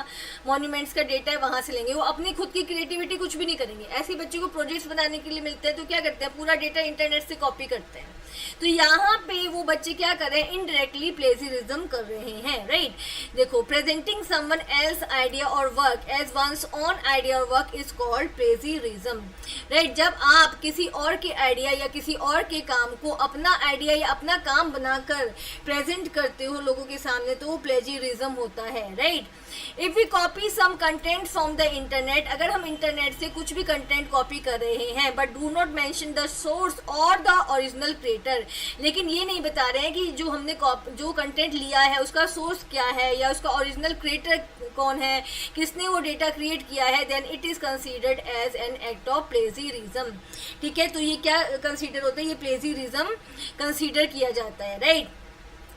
मॉन्यूमेंट्स का डेटा है वहाँ से लेंगे, वो अपनी खुद की क्रिएटिविटी कुछ भी नहीं करेंगे। ऐसे बच्चों को प्रोजेक्ट्स बनाने के लिए मिलते हैं, तो क्या करते हैं, पूरा डेटा इंटरनेट से कॉपी करते हैं। तो यहाँ पे वो बच्चे क्या कर रहे हैं, इनडायरेक्टली प्लेजियरिज्म कर रहे हैं, राइट। देखो, प्रेजेंटिंग समवन एल्स आइडिया और work as one's own idea और work is called plagiarism, right. जब आप किसी और के आइडिया या किसी और के काम को अपना आइडिया या अपना काम बनाकर प्रेजेंट करते हो लोगों के सामने, तो वो प्लेजियरिज्म होता है, right. If we copy some content from the internet, अगर हम इंटरनेट से कुछ भी कंटेंट कॉपी कर रहे हैं, but do not mention the source और द ओरिजिनल क्रिएटर, लेकिन ये नहीं बता रहे हैं कि जो हमने जो कंटेंट लिया है उसका सोर्स क्या है या उसका ओरिजिनल क्रिएटर कौन है, किसने वो डेटा क्रिएट किया है, then it is considered as an act of plagiarism, ठीक है। तो ये क्या कंसीडर होता है, ये प्लेजियरिज्म कंसीडर किया जाता है, राइट।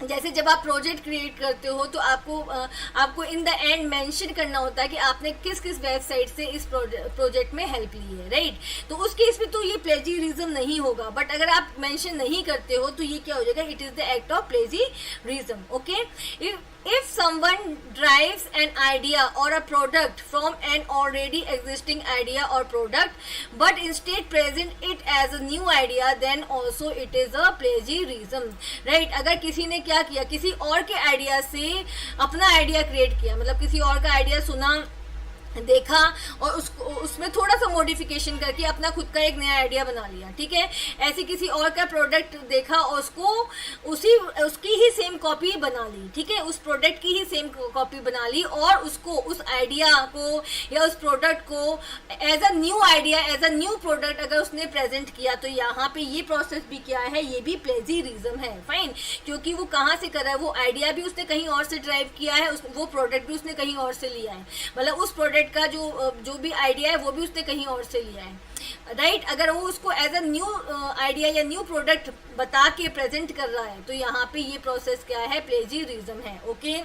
जैसे जब आप प्रोजेक्ट क्रिएट करते हो तो आपको इन द एंड मेंशन करना होता है कि आपने किस किस वेबसाइट से इस प्रोजेक्ट में हेल्प ली है, राइट। तो उस केस में तो ये प्लेजियरिज्म नहीं होगा, बट अगर आप मेंशन नहीं करते हो तो ये क्या हो जाएगा, it is the act of plagiarism, okay. If someone derives an idea or a product from an already existing idea or product, but instead present it as a new idea, then also it is a plagiarism, right। अगर किसी ने क्या किया, किसी और के आइडिया से अपना आइडिया क्रिएट किया, मतलब किसी और का आइडिया सुना, देखा और उसमें थोड़ा सा मॉडिफिकेशन करके अपना खुद का एक नया आइडिया बना लिया, ठीक है। ऐसे किसी और का प्रोडक्ट देखा और उसकी ही सेम कॉपी बना ली, ठीक है, उस प्रोडक्ट की ही सेम कॉपी बना ली और उसको, उस आइडिया को या उस प्रोडक्ट को as a new idea, as a new product अगर उसने प्रेजेंट किया, तो यहाँ पे ये प्रोसेस भी क्या है, ये भी प्लेजियरिज्म है, फाइन। क्योंकि वो कहाँ से कर रहा है, वो आइडिया भी उसने कहीं और से ड्राइव किया है, वो प्रोडक्ट भी उसने कहीं और से लिया है, मतलब उस प्रोडक्ट का जो भी आइडिया है वो भी उसने कहीं और से लिया है, राइट। अगर वो उसको एज अ न्यू आइडिया या न्यू प्रोडक्ट बता के प्रेजेंट कर रहा है, तो यहाँ पे ये प्रोसेस क्या है, प्लेजियरिज्म है, okay.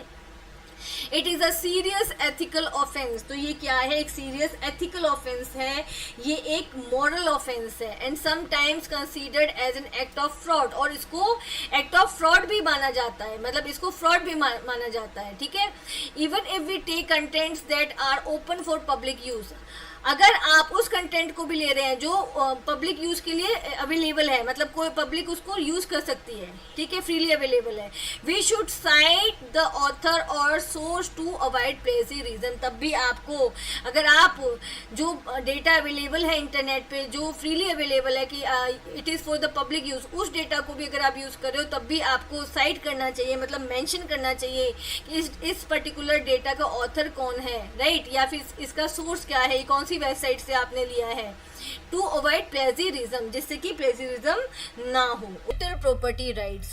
It is a serious ethical offence, तो ये क्या है, एक सीरियस एथिकल ऑफेंस है, ये एक मॉरल ऑफेंस है, and sometimes considered as an act of fraud, और इसको एक्ट ऑफ फ्रॉड भी माना जाता है, मतलब इसको फ्रॉड भी माना जाता है, ठीक है। Even if we take contents that are open for public use, अगर आप उस कंटेंट को भी ले रहे हैं जो पब्लिक यूज के लिए अवेलेबल है, मतलब कोई पब्लिक उसको यूज कर सकती है, ठीक है, फ्रीली अवेलेबल है, we should cite the author और सोर्स टू अवॉइड प्लेजियरिज्म। तब भी आपको, अगर आप जो डेटा अवेलेबल है इंटरनेट पे जो फ्रीली अवेलेबल है कि it is for the public use, उस डेटा को भी अगर आप यूज़ कर रहे हो तब भी आपको साइट करना चाहिए, मतलब मेंशन करना चाहिए कि इस पर्टिकुलर डेटा का ऑथर कौन है, राइट, या फिर इसका सोर्स क्या है, कौन सी वेबसाइट से आपने लिया है, टू अवॉइड प्लेजियरिज्म, जिससे कि प्लेजियरिज्म ना हो। Digital property rights,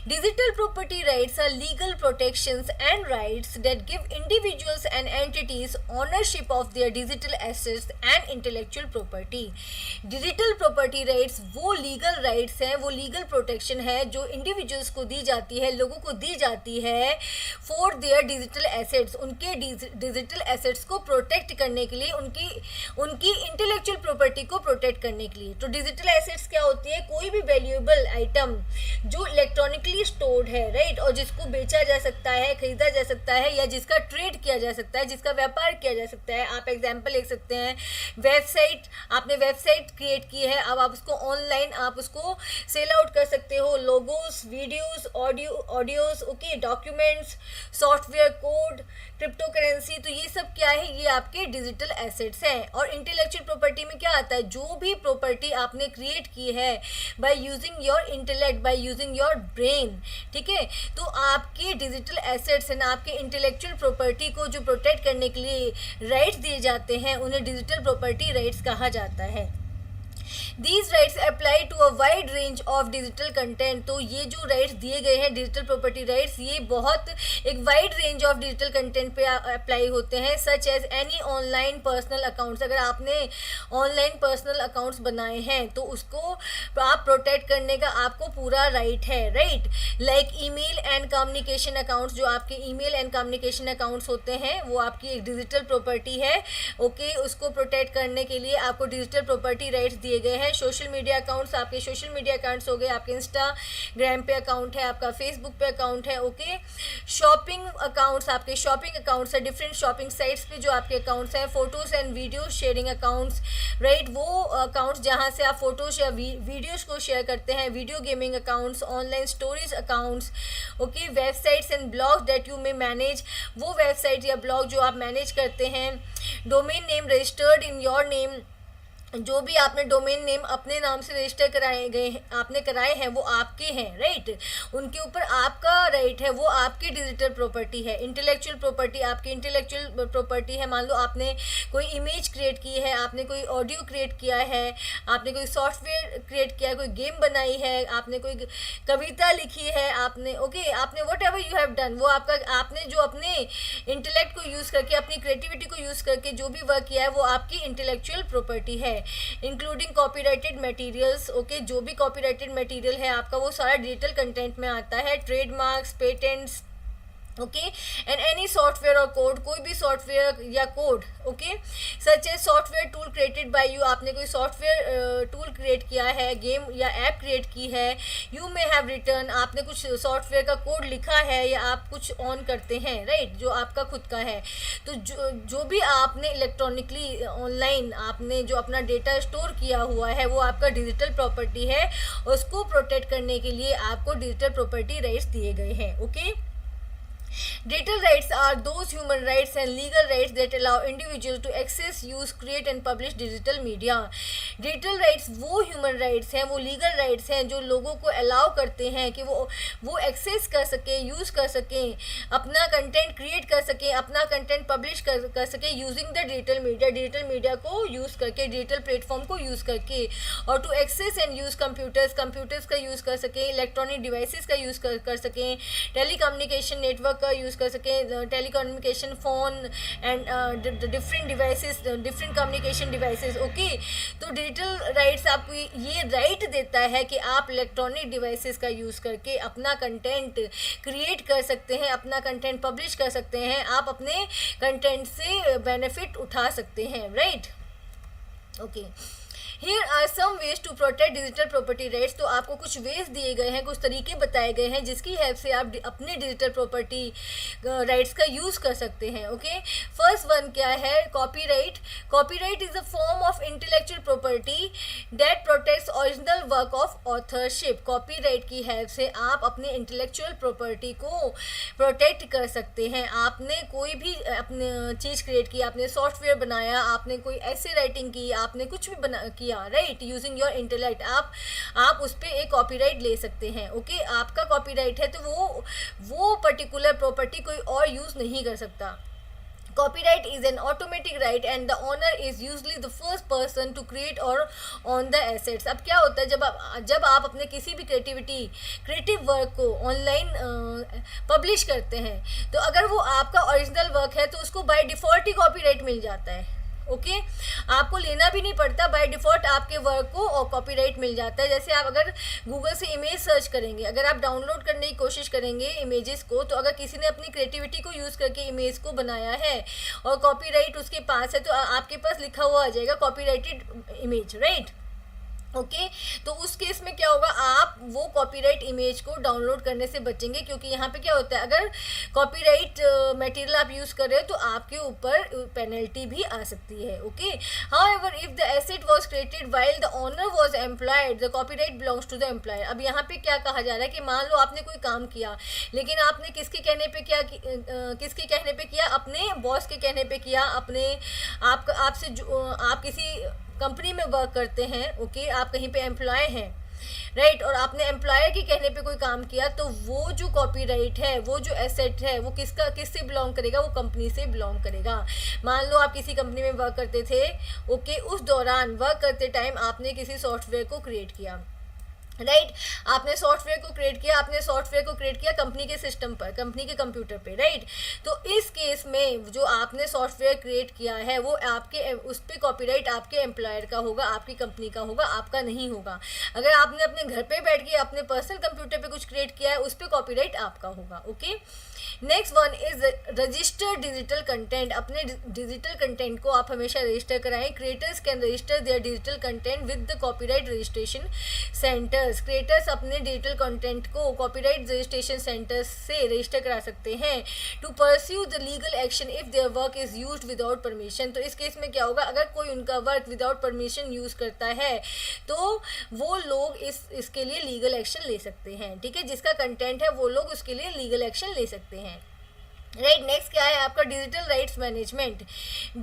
digital property rights are legal protections and rights that give individuals and entities ownership of their digital assets and intellectual property. Digital property rights वो लीगल राइट्स हैं, वो लीगल प्रोटेक्शन है जो इंडिविजुअल्स को दी जाती है, लोगों को दी जाती है फॉर देयर डिजिटल एसेट्स, उनके डिजिटल एसेट्स को प्रोटेक्ट करने के लिए, उनकी इंटेलेक्चुअल प्रॉपर्टी को प्रोटेक्ट करने के लिए। तो डिजिटल एसेट्स क्या होती है? कोई भी वैल्यूएबल आइटम जो इलेक्ट्रॉनिकली स्टोर्ड है, राइट, और जिसको बेचा जा सकता है, खरीदा जा सकता है, या जिसका ट्रेड किया जा सकता है, जिसका व्यापार किया जा सकता है। आप एग्जांपल लिख सकते हैं, वेबसाइट, आपने वेबसाइट क्रिएट की है, अब आप उसको ऑनलाइन आप उसको सेल आउट कर सकते हो, logos, videos, audios, okay, documents, software code, crypto currency, तो ये सब क्या है? ये आपके डिजिटल एसेट्स हैं। और इंटेलेक्चुअल प्रॉपर्टी में क्या आता है? जो भी प्रॉपर्टी आपने क्रिएट की है by using your intellect, by using your brain, ठीक है, तो आपके डिजिटल एसेट्स हैं, आपके इंटेलेक्चुअल प्रॉपर्टी को जो प्रोटेक्ट करने के लिए राइट्स दिए जाते हैं, उन्हें डिजिटल प्रॉपर्टी राइट्स कहा जाता है। These rights apply to a wide range of digital content। तो ये जो राइट्स दिए गए हैं डिजिटल प्रॉपर्टी राइट्स, ये बहुत एक wide range of digital content पे अप्लाई होते हैं, such as any online personal accounts. अगर आपने ऑनलाइन पर्सनल अकाउंट्स बनाए हैं तो उसको आप प्रोटेक्ट करने का आपको पूरा राइट है, right, like email and communication accounts, जो आपके ईमेल एंड कम्युनिकेशन अकाउंट्स होते हैं वो आपकी एक डिजिटल प्रॉपर्टी है, ओके, उसको प्रोटेक्ट करने के लिए आपको डिजिटल प्रॉपर्टी राइट्स दिए गए हैं। सोशल मीडिया अकाउंट्स, आपके सोशल मीडिया अकाउंट्स हो गए, आपके इंस्टाग्राम पे अकाउंट है, आपका फेसबुक पे अकाउंट है, ओके, शॉपिंग अकाउंट्स, आपके शॉपिंग अकाउंट्स है, डिफरेंट शॉपिंग साइट्स पे जो आपके अकाउंट्स हैं, photos and video sharing accounts, right, वो अकाउंट्स जहाँ से आप फोटोज या वीडियोज को शेयर करते हैं, video gaming accounts, online storage accounts, okay, websites and blog that you may manage, वो वेबसाइट या ब्लॉग जो आप मैनेज करते हैं, domain name registered in your name, जो भी आपने डोमेन नेम अपने नाम से रजिस्टर कराए हैं वो आपके हैं, राइट, उनके ऊपर आपका राइट है, वो आपकी डिजिटल प्रॉपर्टी है। इंटेलेक्चुअल प्रॉपर्टी आपकी इंटेलेक्चुअल प्रॉपर्टी है। मान लो आपने कोई इमेज क्रिएट की है, आपने कोई ऑडियो क्रिएट किया है, आपने कोई सॉफ्टवेयर क्रिएट किया है, कोई गेम बनाई है, आपने कोई कविता लिखी है, आपने आपने what ever you have done, वो आपका, आपने जो अपने इंटेलेक्ट को यूज़ करके, अपनी क्रिएटिविटी को यूज़ करके जो भी वर्क किया है वो आपकी इंटेलेक्चुअल प्रॉपर्टी है, इंक्लूडिंग कॉपीराइटेड मटेरियल्स, ओके, जो भी कॉपीराइटेड मटेरियल है आपका वो सारा डिजिटल कंटेंट में आता है, trademarks, patents, okay, and any software और कोड, कोई भी सॉफ्टवेयर या code, okay, such a software tool created by you, आपने कोई सॉफ्टवेयर टूल क्रिएट किया है, गेम या ऐप क्रिएट की है, यू मे हैव रिटर्न, आपने कुछ सॉफ्टवेयर का कोड लिखा है या आप कुछ ऑन करते हैं, राइट, जो आपका खुद का है। तो जो भी आपने इलेक्ट्रॉनिकली ऑनलाइन आपने जो अपना डेटा स्टोर किया हुआ है वो आपका डिजिटल प्रॉपर्टी है, उसको प्रोटेक्ट करने के लिए आपको डिजिटल प्रॉपर्टी राइट्स दिए गए हैं, okay. Digital rights are those human rights and legal rights that allow individuals to access, use, create and publish digital media। Digital rights वो human rights हैं, वो legal rights हैं जो लोगों को allow करते हैं कि वो access कर सकें, use कर सकें, अपना content create कर सकें, अपना content publish कर सकें using the digital media को use करके, digital platform को use करके, और to access and use computers का use कर सकें, electronic devices का use कर सकें, telecommunication network का यूज़ कर सकें, telecommunication, phone and different devices, different communication devices, okay. तो डिजिटल राइट्स आपको ये राइट देता है कि आप इलेक्ट्रॉनिक डिवाइसेस का यूज़ करके अपना कंटेंट क्रिएट कर सकते हैं, अपना कंटेंट पब्लिश कर सकते हैं, आप अपने कंटेंट से बेनिफिट उठा सकते हैं, right, okay. Here are some ways to protect digital property rights. तो आपको कुछ वेज दिए गए हैं, कुछ तरीके बताए गए हैं जिसकी हेल्प से आप अपने डिजिटल प्रॉपर्टी राइट्स का यूज़ कर सकते हैं। ओके, फर्स्ट वन क्या है? Copyright. Copyright is a form of intellectual property that protects original work of authorship. Copyright की हेल्प से आप अपने इंटेलेक्चुअल प्रॉपर्टी को प्रोटेक्ट कर सकते हैं। आपने कोई भी अपने चीज़ क्रिएट की, आपने सॉफ्टवेयर बनाया, आपने कोई ऐसे राइटिंग की, आपने कुछ भी किया, राइट, यूजिंग योर इंटेलेक्ट, आप उस पर एक कॉपीराइट ले सकते हैं। ओके, आपका कॉपीराइट है तो वो पर्टिकुलर प्रॉपर्टी कोई और यूज़ नहीं कर सकता। Copyright is an automatic right and the owner is usually the first person to create or own the assets। अब क्या होता है, जब आप अपने किसी भी क्रिएटिव वर्क को ऑनलाइन पब्लिश करते हैं, तो अगर वो आपका ओरिजिनल वर्क है तो उसको बाय डिफ़ॉल्ट ही कॉपीराइट मिल जाता है। ओके, आपको लेना भी नहीं पड़ता, बाय डिफ़ॉल्ट आपके वर्क को और कॉपीराइट मिल जाता है। जैसे आप अगर गूगल से इमेज सर्च करेंगे, अगर आप डाउनलोड करने की कोशिश करेंगे इमेजेस को, तो अगर किसी ने अपनी क्रिएटिविटी को यूज़ करके इमेज को बनाया है और कॉपीराइट उसके पास है, तो आपके पास लिखा हुआ आ जाएगा कॉपीराइटेड इमेज, राइट। ओके, तो उस केस में क्या होगा, आप वो कॉपीराइट इमेज को डाउनलोड करने से बचेंगे, क्योंकि यहाँ पे क्या होता है, अगर कॉपीराइट मटेरियल आप यूज़ कर रहे हो तो आपके ऊपर पेनल्टी भी आ सकती है। Okay, however if the asset was created while the owner was employed the copyright belongs to the employer. अब यहाँ पे क्या कहा जा रहा है कि मान लो आपने कोई काम किया, लेकिन आपने किसके कहने पे किया, अपने बॉस के कहने पे किया, आप किसी कंपनी में वर्क करते हैं। ओके, आप कहीं पे एम्प्लॉय हैं, राइट, और आपने एम्प्लॉयर के कहने पे कोई काम किया, तो वो जो कॉपीराइट है, वो जो एसेट है, वो किससे बिलोंग करेगा? वो कंपनी से बिलोंग करेगा। मान लो आप किसी कंपनी में वर्क करते थे, ओके, उस दौरान वर्क करते टाइम आपने किसी सॉफ्टवेयर को क्रिएट किया, राइट, आपने सॉफ्टवेयर को क्रिएट किया कंपनी के सिस्टम पर, कंपनी के कंप्यूटर पे, राइट। तो इस केस में जो आपने सॉफ्टवेयर क्रिएट किया है वो आपके उस पर कॉपीराइट आपके एम्प्लॉयर का होगा, आपकी कंपनी का होगा, आपका नहीं होगा। अगर आपने अपने घर पे बैठ के अपने पर्सनल कंप्यूटर पे कुछ क्रिएट किया है, उस पर कॉपीराइट आपका होगा। Okay, next one is registered digital content. अपने डिजिटल कंटेंट को आप हमेशा रजिस्टर कराएं। Creators can register their digital content with the copyright registration centres. Creators अपने डिजिटल कंटेंट को कॉपीराइट रजिस्ट्रेशन सेंटर्स से रजिस्टर करा सकते हैं to pursue the legal action if their work is used without permission. तो इस केस में क्या होगा, अगर कोई उनका वर्क विदाउट परमिशन यूज करता है तो वो लोग इसके लिए लीगल एक्शन ले सकते हैं। ठीक है, जिसका कंटेंट है वो लोग उसके लिए लीगल एक्शन ले सकते हैं, राइट। नेक्स्ट क्या है आपका digital rights management.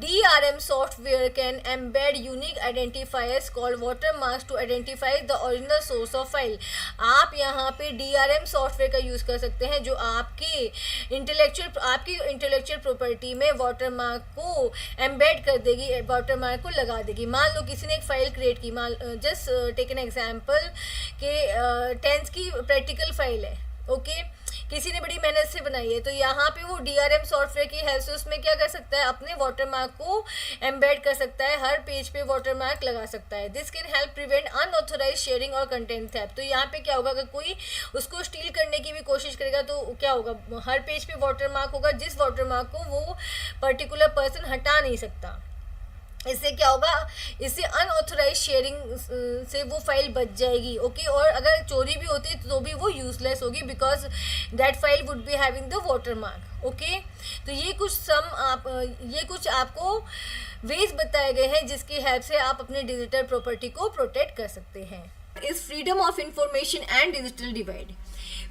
DRM software can embed unique identifiers called watermarks to identify the original source of file. आप यहाँ पे DRM सॉफ्टवेयर का यूज़ कर सकते हैं जो आपकी इंटेलेक्चुअल प्रॉपर्टी में वाटरमार्क को एम्बेड कर देगी, वाटरमार्क को लगा देगी। मान लो किसी ने एक फाइल क्रिएट की, जस्ट टेक एन एग्जाम्पल के 10th की प्रैक्टिकल फाइल है, ओके, किसी ने बड़ी मेहनत से बनाई है, तो यहाँ पे वो DRM सॉफ्टवेयर की हेल्प से उसमें क्या कर सकता है, अपने वाटरमार्क को एम्बेड कर सकता है, हर पेज पे वाटरमार्क लगा सकता है। This can help prevent unauthorised sharing और कंटेंट थेफ्ट। तो यहाँ पे क्या होगा, अगर कोई उसको स्टील करने की भी कोशिश करेगा तो क्या होगा, हर पेज पे वाटरमार्क होगा, जिस वाटरमार्क को वो पर्टिकुलर पर्सन हटा नहीं सकता। इससे क्या होगा, इससे अनऑथराइज शेयरिंग से वो फाइल बच जाएगी, ओके। और अगर चोरी भी होती है तो भी वो यूजलेस होगी because that file would be having the watermark, okay. तो ये कुछ आपको वेज बताए गए हैं जिसकी हेल्प से आप अपने डिजिटल प्रॉपर्टी को प्रोटेक्ट कर सकते हैं। Is freedom of information and digital divide.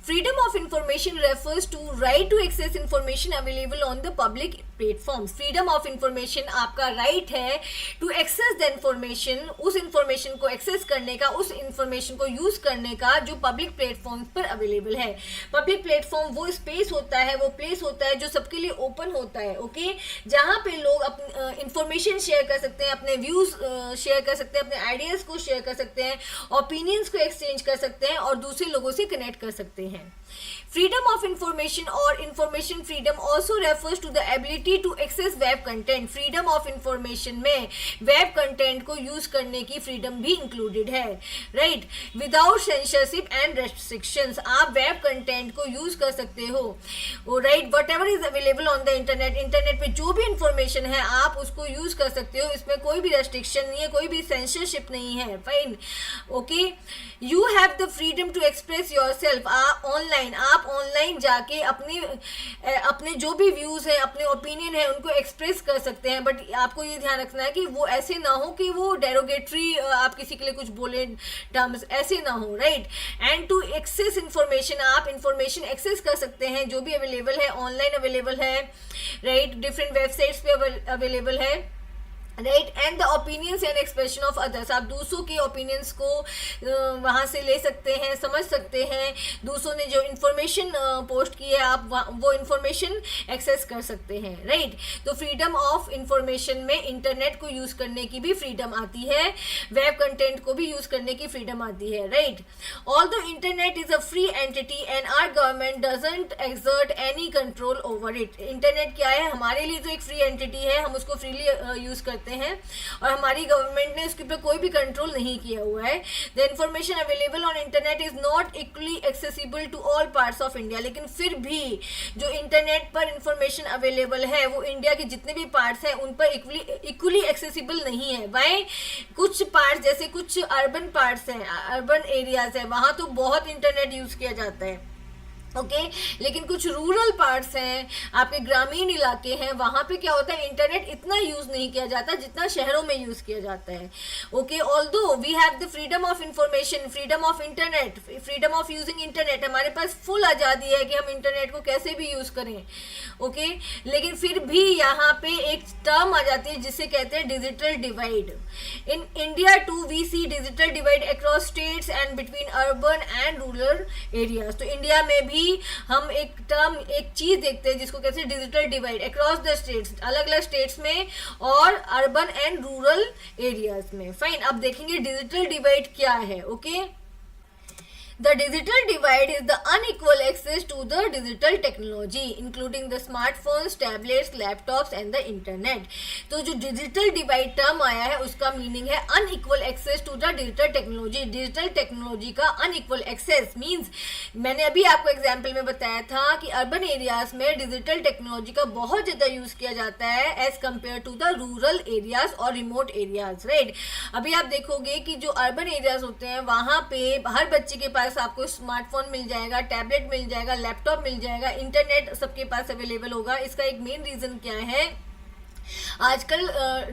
Freedom of information refers to right to access information available on the public platforms. Freedom of information आपका right है to access the information, उस information को access करने का, उस information को use करने का जो public platforms पर available है। Public platform वो space होता है, वो place होता है जो सबके लिए open होता है, okay? जहाँ पे लोग अपने information share कर सकते हैं, अपने views share कर सकते हैं, अपने ideas को share कर सकते हैं, opinions को exchange कर सकते हैं और दूसरे लोगों से connect कर सकते हैं। हैं। फ्रीडम ऑफ इंफॉर्मेशन और information freedom also refers to the ability to access web content. Freedom of information में वेब कंटेंट को यूज करने की फ्रीडम भी इंक्लूडेड है, right, without censorship and restrictions. आप वेब कंटेंट को यूज कर सकते हो, right, whatever is available on the internet. Internet पे जो भी इंफॉर्मेशन है आप उसको यूज कर सकते हो, इसमें कोई भी रेस्ट्रिक्शन नहीं है, कोई भी सेंसरशिप नहीं है, fine, okay. You have the freedom to express yourself. आप ऑनलाइन जाके अपने जो भी व्यूज है, अपने ओपिनियन है, उनको एक्सप्रेस कर सकते हैं, बट आपको ये ध्यान रखना है कि वो ऐसे ना हो कि वो डेरोगेटरी आप किसी के लिए कुछ बोले टर्म्स, ऐसे ना हो, right. And to access information, आप इंफॉर्मेशन एक्सेस कर सकते हैं जो भी अवेलेबल है, ऑनलाइन अवेलेबल है, राइट, डिफरेंट वेबसाइट्स पे अवेलेबल है, right. And the opinions and expression of others, आप दूसरों के ओपिनियंस को वहाँ से ले सकते हैं, समझ सकते हैं, दूसरों ने जो इन्फॉर्मेशन पोस्ट की है आप वो इन्फॉर्मेशन एक्सेस कर सकते हैं, राइट। तो फ्रीडम ऑफ इंफॉर्मेशन में इंटरनेट को यूज़ करने की भी फ्रीडम आती है, वेब कंटेंट को भी यूज़ करने की फ्रीडम आती है, right. Although internet is a free entity and our government doesn't exert any control over it. Internet क्या है, हमारे लिए तो एक फ्री एंटिटी है, हम उसको फ्रीली यूज़ करते हैं और हमारी गवर्नमेंट ने उसके ऊपर कोई भी कंट्रोल नहीं किया हुआ है। The information available on internet is not equally accessible to all parts of India. लेकिन फिर भी जो इंटरनेट पर इंफॉर्मेशन अवेलेबल है वो इंडिया के जितने भी पार्ट्स हैं उन पर इक्वली एक्सेसिबल नहीं है। वाई, कुछ पार्ट्स जैसे कुछ अर्बन पार्ट्स हैं, अर्बन एरियाज है, वहाँ तो बहुत इंटरनेट यूज किया जाता है, ओके, लेकिन कुछ रूरल पार्ट्स हैं, आपके ग्रामीण इलाके हैं, वहाँ पे क्या होता है, इंटरनेट इतना यूज़ नहीं किया जाता जितना शहरों में यूज़ किया जाता है, okay. Although we have the freedom of information, freedom of internet, freedom of using internet, हमारे पास फुल आज़ादी है कि हम इंटरनेट को कैसे भी यूज़ करें, ओके। लेकिन फिर भी यहाँ पे एक टर्म आ जाती है जिसे कहते हैं digital divide. In India too we see digital divide across states and between urban and rural areas. तो इंडिया में भी हम एक टर्म, एक चीज देखते हैं जिसको कहते हैं digital divide across the states, अलग अलग स्टेट्स में और अर्बन एंड रूरल एरियाज में, फाइन। अब देखेंगे डिजिटल डिवाइड क्या है, okay. The digital divide is the unequal access to the digital technology, including the smartphones, tablets, laptops and the internet. तो जो digital divide term आया है उसका meaning है unequal access to the digital technology. Digital technology का unequal access means, मैंने अभी आपको एग्जाम्पल में बताया था कि अर्बन एरियाज में डिजिटल टेक्नोलॉजी का बहुत ज़्यादा यूज़ किया जाता है as compare to the rural areas और रिमोट एरियाज, राइट। अभी आप देखोगे कि जो अर्बन एरियाज होते हैं वहाँ पे हर बच्चे के पास आपको स्मार्टफोन मिल जाएगा, टैबलेट मिल जाएगा, लैपटॉप मिल जाएगा, इंटरनेट सबके पास अवेलेबल होगा। इसका एक मेन रीज़न क्या है, आजकल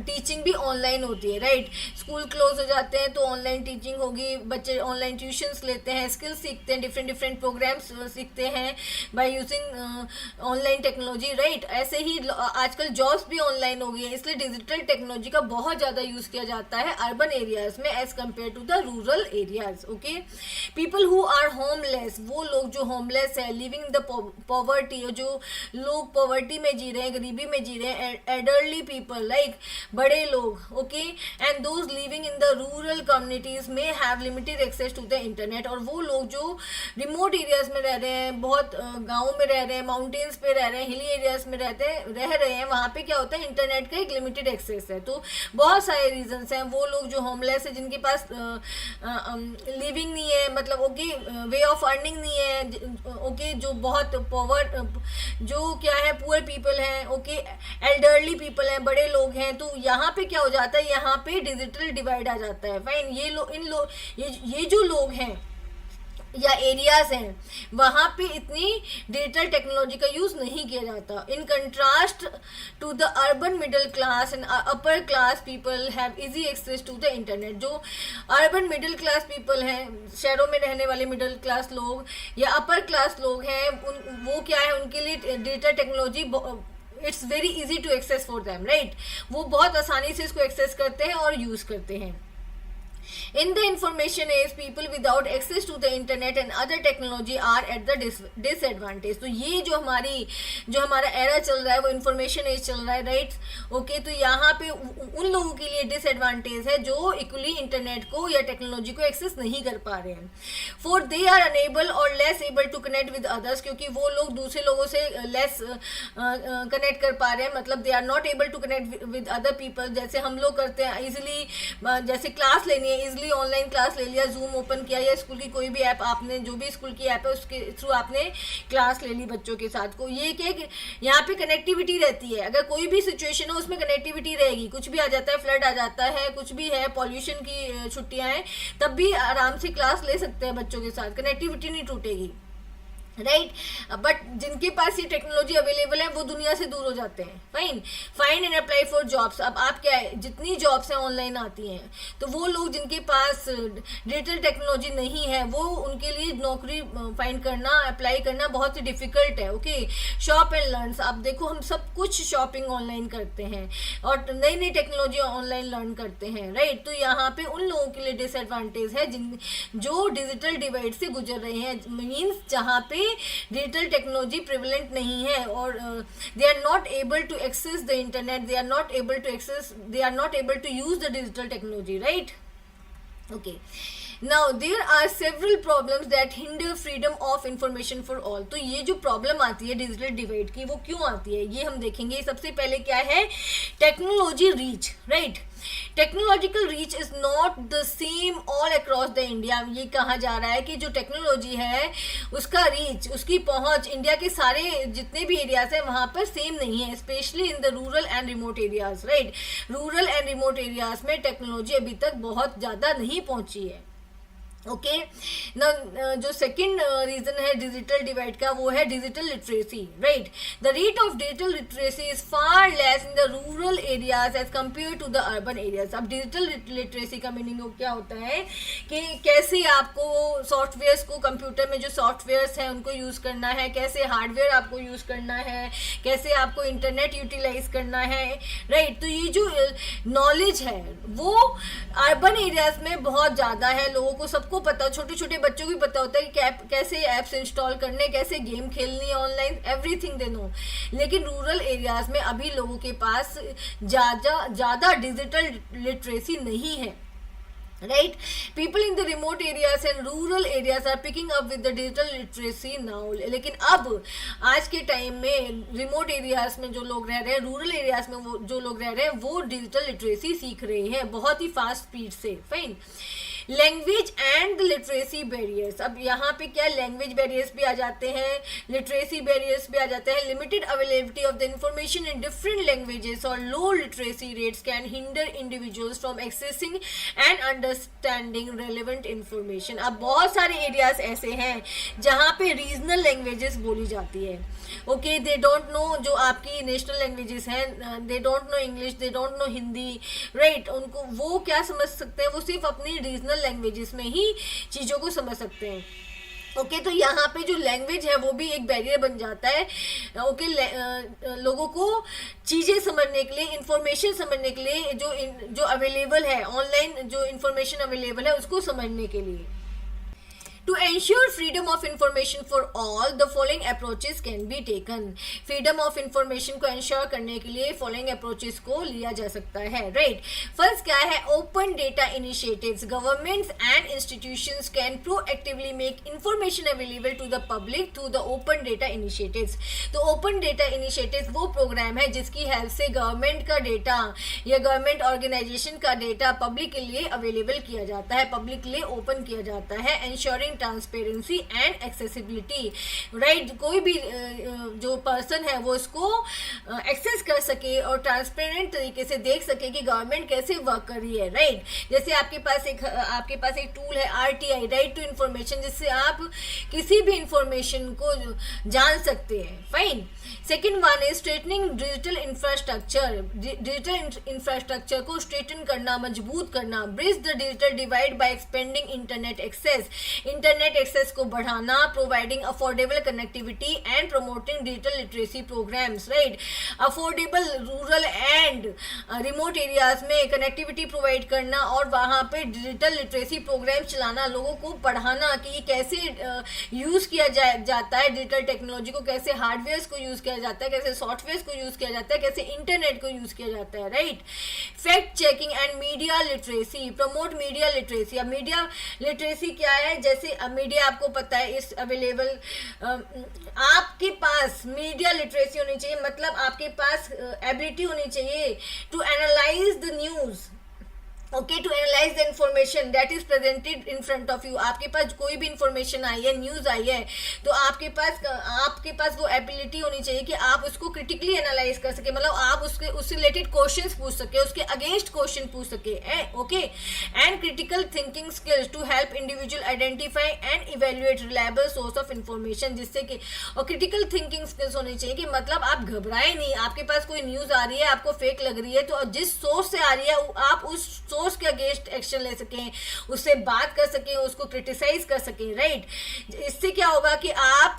टीचिंग भी ऑनलाइन होती है, राइट। स्कूल क्लोज हो जाते हैं तो ऑनलाइन टीचिंग होगी, बच्चे ऑनलाइन ट्यूशन्स लेते हैं, स्किल्स सीखते हैं, डिफरेंट प्रोग्राम्स सीखते हैं by using online technology, right. ऐसे ही आजकल जॉब्स भी ऑनलाइन हो गई है, इसलिए डिजिटल टेक्नोलॉजी का बहुत ज़्यादा यूज़ किया जाता है अर्बन एरियाज में as compare to the rural areas, okay. People who are homeless, वो लोग जो होमलेस है, लिविंग द पॉवर्टी, जो लोग पॉवर्टी में जी रहे हैं, गरीबी में जी रहे हैं, elderly people like बड़े लोग, okay, and those living in the rural communities may have limited access to the internet। और वो लोग जो रिमोट एरियाज में रह रहे हैं, बहुत गाँव में रह रहे हैं, माउंटेन्स पे रह रहे हैं, हिली एरियाज में रह रहे हैं, वहाँ पे क्या होता है, इंटरनेट का एक लिमिटेड एक्सेस है। तो बहुत सारे रीजंस हैं। वो लोग जो होमलेस है, जिनके पास लिविंग नहीं है, मतलब ओके वे ऑफ अर्निंग नहीं है, ओके, जो बहुत जो क्या है पुअर पीपल हैं, ओके, एल्डरली पीपल हैं, बड़े लोग हैं। तो यहाँ पे क्या हो जाता है, यहाँ पे डिजिटल डिवाइड आ जाता है, फाइन। ये जो लोग हैं या एरियाज हैं वहाँ पे इतनी डिजिटल टेक्नोलॉजी का यूज़ नहीं किया जाता। In contrast to the urban middle class and upper class people have easy access to the internet. जो अर्बन मिडिल क्लास पीपल हैं, शहरों में रहने वाले मिडिल क्लास लोग या अपर क्लास लोग हैं, वो क्या है, उनके लिए digital technology it's very easy to access for them, right. वो बहुत आसानी से इसको एक्सेस करते हैं और यूज़ करते हैं। In the information age, people without access to the internet and other technology are at the disadvantage. तो ये जो हमारा एरा चल रहा है वो इंफॉर्मेशन एज चल रहा है, राइट? ओके, तो यहाँ पे उन लोगों के लिए डिसएडवांटेज है जो इक्वली इंटरनेट को या टेक्नोलॉजी को एक्सेस नहीं कर पा रहे हैं. फॉर दे आर अनेबल और less able to connect with others, क्योंकि वो लोग दूसरे लोगों से लेस कनेक्ट कर पा रहे हैं, मतलब they are not able to connect with other people. जैसे हम लोग करते हैं इजिली, जैसे क्लास लेनी है, इजिली ऑनलाइन क्लास ले लिया, जूम ओपन किया या स्कूल की कोई भी ऐप, आपने जो भी स्कूल की ऐप है उसके थ्रू आपने क्लास ले ली बच्चों के साथ को. ये क्या, यहाँ पे कनेक्टिविटी रहती है. अगर कोई भी सिचुएशन हो उसमें कनेक्टिविटी रहेगी. कुछ भी आ जाता है, फ्लड आ जाता है, कुछ भी है, पॉल्यूशन की छुट्टियां हैं, तब भी आराम से क्लास ले सकते हैं बच्चों के साथ, कनेक्टिविटी नहीं टूटेगी, राइट? बट जिनके पास ये टेक्नोलॉजी अवेलेबल है वो दुनिया से दूर हो जाते हैं. Find and apply for jobs. अब आप क्या है, जितनी जॉब्स हैं ऑनलाइन आती हैं, तो वो लोग जिनके पास डिजिटल टेक्नोलॉजी नहीं है वो उनके लिए नौकरी फाइंड करना, अप्लाई करना बहुत ही डिफिकल्ट है. Okay, shop and learn. आप देखो हम सब कुछ शॉपिंग ऑनलाइन करते हैं और नई नई टेक्नोलॉजी ऑनलाइन लर्न करते हैं, राइट? तो यहाँ पे उन लोगों के लिए डिसएडवांटेज है जो डिजिटल डिवाइड से गुजर रहे हैं, मीन्स जहाँ पे डिजिटल टेक्नोलॉजी प्रिवलेंट नहीं है और they are not able to access the internet, they are not able to use the digital technology, right? Okay, now there are several problems that hinder freedom of information for all. तो ये जो प्रॉब्लम आती है डिजिटल डिवाइड की, वो क्यों आती है ये हम देखेंगे. सबसे पहले क्या है, technology reach, right? Technological reach is not the same all across the India. ये कहा जा रहा है कि जो टेक्नोलॉजी है उसका रीच, उसकी पहुंच इंडिया के सारे जितने भी एरियाज हैं वहां पर सेम नहीं है, specially in the rural and remote areas, right? Rural and remote areas में टेक्नोलॉजी अभी तक बहुत ज़्यादा नहीं पहुंची है. ओके, जो सेकंड रीजन है डिजिटल डिवाइड का वो है digital literacy, right? The rate of digital literacy is far less in the rural areas as compare to the urban areas. अब डिजिटल लिटरेसी का मीनिंग क्या होता है कि कैसे आपको सॉफ्टवेयर्स को, कंप्यूटर में जो सॉफ्टवेयर्स हैं उनको यूज़ करना है, कैसे हार्डवेयर आपको यूज़ करना है, कैसे आपको इंटरनेट यूटिलाइज करना है, राइट? तो ये जो नॉलेज है वो अर्बन एरियाज में बहुत ज़्यादा है. लोगों को सबको पता, छोटे छोटे बच्चों को भी पता होता है कि कैसे ऐप्स इंस्टॉल करने, कैसे गेम खेलनी है ऑनलाइन, एवरीथिंग दे नो. लेकिन रूरल एरियाज में अभी लोगों के पास ज़्यादा डिजिटल लिटरेसी नहीं है, right? People in the remote areas and rural areas are picking up with the digital literacy now. लेकिन अब आज के टाइम में रिमोट एरियाज में जो लोग रह रहे हैं, रूरल एरियाज में वो जो लोग रह रहे हैं वो डिजिटल लिटरेसी सीख रहे हैं बहुत ही फास्ट स्पीड से. Fine. Language and literacy barriers. अब यहाँ पे क्या, लैंग्वेज बैरियर्स भी आ जाते हैं, लिटरेसी बैरियर्स भी आ जाते हैं. Limited availability of the information in different languages और low literacy rates can hinder individuals from accessing and understanding relevant information. अब बहुत सारे एरियाज ऐसे हैं जहाँ पे रीजनल लैंग्वेजेस बोली जाती है. ओके, दे डोंट नो जो आपकी नेशनल लैंग्वेजेस हैं, they don't know English, they don't know Hindi, right? उनको वो क्या समझ सकते हैं, वो सिर्फ अपनी रीजनल लैंग्वेजेस में ही चीज़ों को समझ सकते हैं. ओके, तो यहाँ पे जो लैंग्वेज है वो भी एक बैरियर बन जाता है. ओके, लोगों को चीज़ें समझने के लिए, इंफॉर्मेशन समझने के लिए, जो अवेलेबल है ऑनलाइन, जो इंफॉर्मेशन अवेलेबल है उसको समझने के लिए. To ensure freedom of information for all, the following approaches can be taken. Freedom of information को ensure करने के लिए following approaches को लिया जा सकता है, right? First क्या है, open data initiatives. Governments and institutions can proactively make information available to the public through the open data initiatives. तो open data initiatives वो प्रोग्राम है जिसकी हेल्प से गवर्नमेंट का डेटा या गवर्नमेंट ऑर्गेनाइजेशन का डेटा पब्लिक के लिए अवेलेबल किया जाता है, पब्लिक के लिए ओपन किया जाता है. ensuring transparency and accessibility, right? कोई भी जो पर्सन है वो इसको एक्सेस कर सके और ट्रांसपेरेंट तरीके से देख सके कि गवर्नमेंट कैसे वर्क कर रही है, राइट? जैसे आपके पास एक टूल है RTI, राइट टू इंफॉर्मेशन, जिससे आप किसी भी इंफॉर्मेशन को जान सकते हैं. Fine. Second one is strengthening digital infrastructure. Digital infrastructure को स्ट्रेटन करना, मजबूत करना. Bridge the digital divide by expanding internet access. Internet access को बढ़ाना, providing affordable connectivity and promoting digital literacy programmes, right. Affordable rural and remote areas में कनेक्टिविटी प्रोवाइड करना और वहाँ पे डिजिटल लिटरेसी प्रोग्राम चलाना, लोगों को पढ़ाना कि ये कैसे यूज़ किया जाता है, डिजिटल टेक्नोलॉजी को कैसे, हार्डवेयर को यूज़ किया जाता है, कैसे सॉफ्टवेयर को यूज़ किया जाता है, कैसे इंटरनेट को यूज़ किया जाता है, right. Fact checking and media literacy, promote media literacy. अब मीडिया लिटरेसी क्या है, जैसे मीडिया आपको पता है इस अवेलेबल, आपके पास मीडिया लिटरेसी होनी चाहिए, मतलब आपके पास एबिलिटी होनी चाहिए to analyse the news, okay, to analyse the information that is presented in front of you. आपके पास कोई भी इंफॉर्मेशन आई है, न्यूज़ आई है, तो आपके पास वो एबिलिटी होनी चाहिए कि आप उसको क्रिटिकली एनालाइज कर सके, मतलब आप उससे रिलेटेड क्वेश्चंस पूछ सके, उसके अगेंस्ट क्वेश्चन पूछ सके, okay. And critical thinking skills to help individual identify and evaluate reliable source of information, जिससे कि, और क्रिटिकल थिंकिंग स्किल्स होनी चाहिए कि मतलब आप घबराए नहीं, आपके पास कोई न्यूज़ आ रही है, आपको फेक लग रही है, तो जिस सोर्स से आ रही है आप उस सोर्स के अगेंस्ट एक्शन ले सकें, उससे बात कर सकें, उसको क्रिटिसाइज कर सकें, राइट। इससे क्या होगा कि आप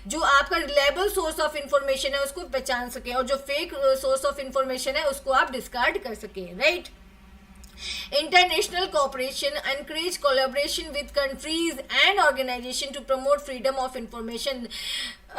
जो आपका रिलायबल सोर्स ऑफ इंफॉर्मेशन है उसको पहचान सकें, और जो फेक सोर्स ऑफ इंफॉर्मेशन है उसको आप डिस्कार्ड कर सकें, right. International cooperation encourage collaboration with countries and organizations to promote freedom of information.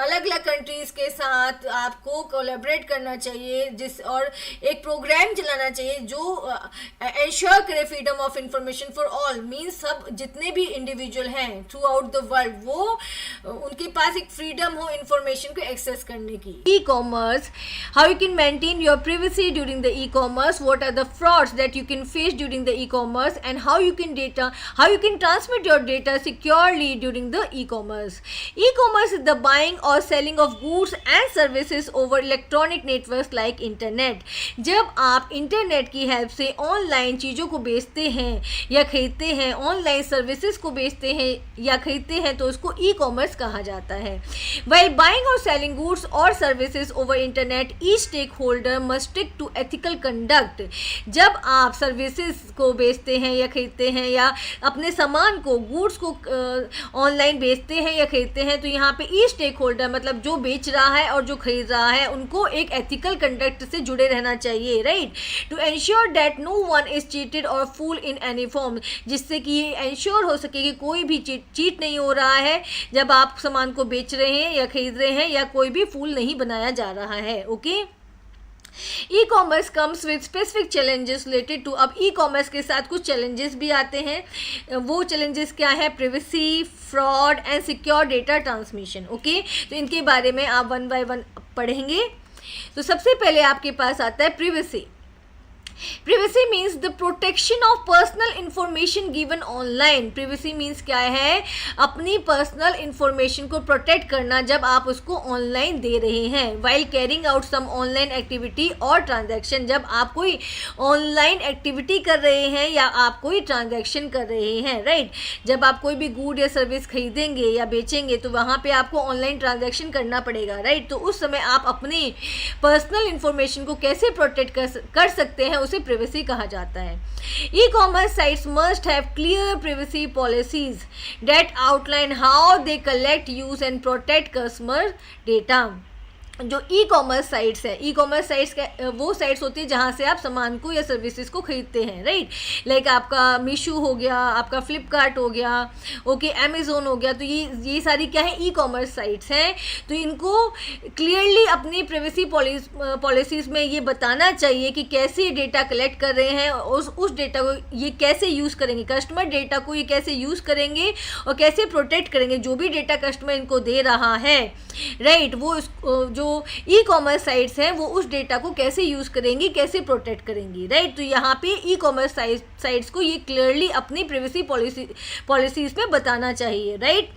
अलग अलग कंट्रीज के साथ आपको कोलैबोरेट करना चाहिए, और एक प्रोग्राम चलाना चाहिए जो एंश्योर करे freedom of information for all, means सब जितने भी इंडिविजुअल हैं थ्रू आउट द वर्ल्ड, वो उनके पास एक फ्रीडम हो इंफॉर्मेशन को एक्सेस करने की। E commerce, how you can maintain your privacy during the e commerce, what are the frauds that you can face during the e commerce, and how you can transmit your data securely during the e commerce. E commerce is the buying और selling of goods and services over electronic networks like internet. जब आप इंटरनेट की हेल्प से ऑनलाइन चीज़ों को बेचते हैं या खरीदते हैं, ऑनलाइन सर्विसेज को बेचते हैं या खरीदते हैं, तो उसको ई कॉमर्स कहा जाता है। वाइल बाइंग और सेलिंग गुड्स और services over internet, each stakeholder must stick to ethical conduct. जब आप सर्विसेज को बेचते हैं या खरीदते हैं या अपने सामान को, गुड्स को ऑनलाइन बेचते हैं या खरीदते हैं, तो यहाँ पे ईच स्टेक होल्डर मतलब जो बेच रहा है और जो खरीद रहा है, उनको एक एथिकल कंडक्ट से जुड़े रहना चाहिए, right. To ensure that no one is cheated और फूल इन एनी फॉर्म, जिससे कि ये एंश्योर हो सके कि कोई भी चीट नहीं हो रहा है जब आप सामान को बेच रहे हैं या खरीद रहे हैं, या कोई भी फूल नहीं बनाया जा रहा है, okay. E commerce comes with specific challenges related to, अब ई कॉमर्स के साथ कुछ चैलेंजेस भी आते हैं। वो चैलेंजेस क्या है, privacy, fraud and secure data transmission, okay. तो इनके बारे में आप वन बाय वन पढ़ेंगे। तो सबसे पहले आपके पास आता है privacy. Privacy means the protection of personal information given online. Privacy means क्या है, अपनी पर्सनल इंफॉर्मेशन को प्रोटेक्ट करना जब आप उसको ऑनलाइन दे रहे हैं। While carrying out some online activity और ट्रांजैक्शन, जब आप कोई ऑनलाइन एक्टिविटी कर रहे हैं या आप कोई ट्रांजैक्शन कर रहे हैं, राइट। जब आप कोई भी गुड या सर्विस खरीदेंगे या बेचेंगे तो वहाँ पे आपको ऑनलाइन ट्रांजैक्शन करना पड़ेगा, राइट। तो उस समय आप अपनी पर्सनल इंफॉर्मेशन को कैसे प्रोटेक्ट कर सकते हैं, उसे प्राइवेसी कहा जाता है। E commerce sites must have clear privacy policies that outline how they collect, use and protect customer data. जो ई कॉमर्स साइट्स है, ई कॉमर्स साइट्स वो साइट्स होती है जहाँ से आप सामान को या सर्विसेज को खरीदते हैं, राइट। लाइक आपका मीशो हो गया, आपका फ्लिपकार्ट हो गया, ओके, अमेज़ोन हो गया। तो ये सारी क्या है, ई कॉमर्स साइट्स हैं। तो इनको क्लियरली अपनी प्राइवेसी पॉलिसीज़ में ये बताना चाहिए कि कैसे डेटा कलेक्ट कर रहे हैं, उस डेटा को ये कैसे यूज़ करेंगे, कस्टमर डेटा को ये कैसे यूज़ करेंगे और कैसे प्रोटेक्ट करेंगे जो भी डेटा कस्टमर इनको दे रहा है, राइट। वो जो ई कॉमर्स साइट्स हैं वो उस डेटा को कैसे यूज़ करेंगी, कैसे प्रोटेक्ट करेंगी, राइट। तो यहाँ पे ई कॉमर्स साइट्स को ये क्लियरली अपनी प्राइवेसी पॉलिसीज़ में बताना चाहिए, right.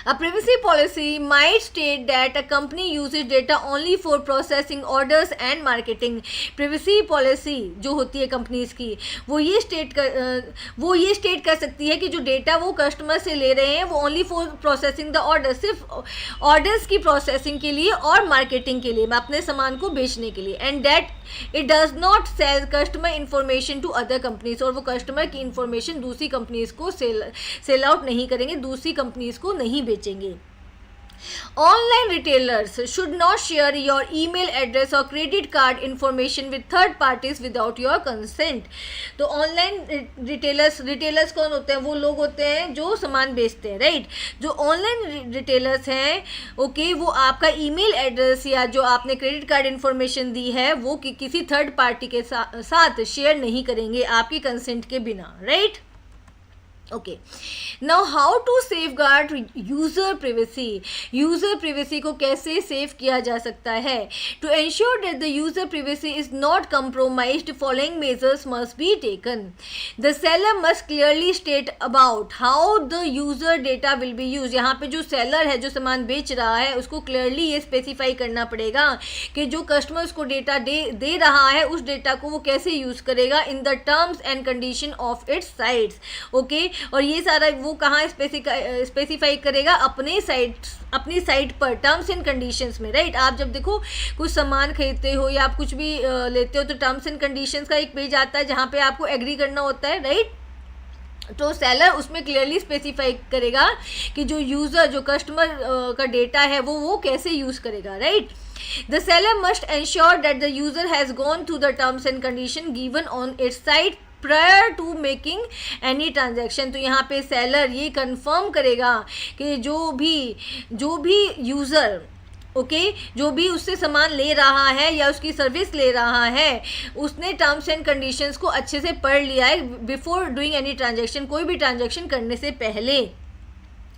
A privacy policy might state that a company uses data only for processing orders and marketing. Privacy policy जो होती है कंपनीज की वो ये स्टेट कर सकती है कि जो डेटा वो कस्टमर से ले रहे हैं वो only for processing the order, सिर्फ ऑर्डर्स की प्रोसेसिंग के लिए और मार्केटिंग के लिए, अपने सामान को बेचने के लिए, and that it does not sell customer information to other companies, और वो कस्टमर की इन्फॉर्मेशन दूसरी कंपनीज को सेल आउट नहीं करेंगे, दूसरी कंपनीज को नहीं बेचेंगे. Online retailers should not share your email address or credit card information with third parties without your consent. तो ऑनलाइन रिटेलर्स कौन होते हैं? वो लोग होते हैं जो सामान बेचते हैं, राइट. जो ऑनलाइन रिटेलर्स हैं, ओके, वो आपका ईमेल एड्रेस या जो आपने क्रेडिट कार्ड इन्फॉर्मेशन दी है वो किसी थर्ड पार्टी के साथ शेयर नहीं करेंगे आपकी कंसेंट के बिना, right. Okay, now how to safeguard user privacy. User privacy को कैसे सेव किया जा सकता है? To ensure that the user privacy is not compromised, following measures must be taken. The seller must clearly state about how the user data will be use. यहाँ पे जो सेलर है, जो सामान बेच रहा है, उसको क्लियरली ये स्पेसिफाई करना पड़ेगा कि जो कस्टमर उसको डेटा दे रहा है उस डेटा को वो कैसे यूज़ करेगा in the terms and condition of its sites. Okay, और ये सारा वो कहाँ स्पेसिफाई करेगा? अपनी साइट पर, टर्म्स एंड कंडीशंस में, राइट. आप जब देखो कुछ सामान खरीदते हो या आप कुछ भी लेते हो तो टर्म्स एंड कंडीशंस का एक पेज आता है जहाँ पे आपको एग्री करना होता है, राइट. तो सेलर उसमें क्लियरली स्पेसिफाई करेगा कि जो यूज़र, जो कस्टमर का डेटा है वो कैसे यूज़ करेगा, right. The seller must ensure that the user has gone through the terms and condition given on its site prior to making any transaction. तो यहाँ पे सेलर ये कंफर्म करेगा कि जो भी यूज़र, ओके, जो भी उससे सामान ले रहा है या उसकी सर्विस ले रहा है उसने टर्म्स एंड कंडीशंस को अच्छे से पढ़ लिया है बिफोर डूइंग एनी ट्रांजेक्शन, कोई भी ट्रांजेक्शन करने से पहले,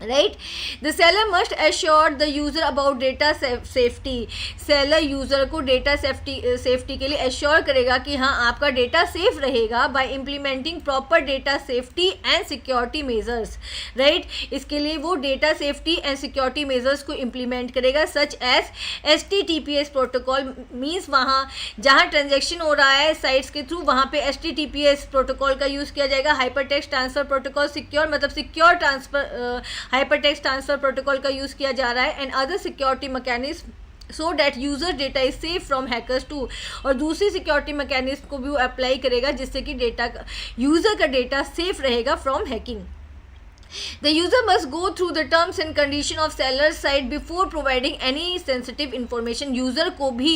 right. The seller must assure the user about data safety. Seller user को डेटा सेफ्टी के लिए एश्योर करेगा कि हाँ आपका डेटा सेफ रहेगा by implementing proper data safety and security measures, right. इसके लिए वो data safety and security measures को इम्प्लीमेंट करेगा, such as HTTPS protocol. Means वहाँ जहाँ ट्रांजेक्शन हो रहा है साइट्स के थ्रू वहाँ पे HTTPS प्रोटोकॉल का यूज़ किया जाएगा. Hyper text transfer protocol, secure मतलब secure transfer, hypertext transfer protocol का यूज़ किया जा रहा है, and other security mechanism so that user data is safe from hackers too. और दूसरी सिक्योरिटी मैकेनिज्म को भी वो अप्लाई करेगा जिससे कि यूज़र का डेटा सेफ रहेगा from hacking. The user must go through the terms and condition of seller's site before providing any sensitive information. User को भी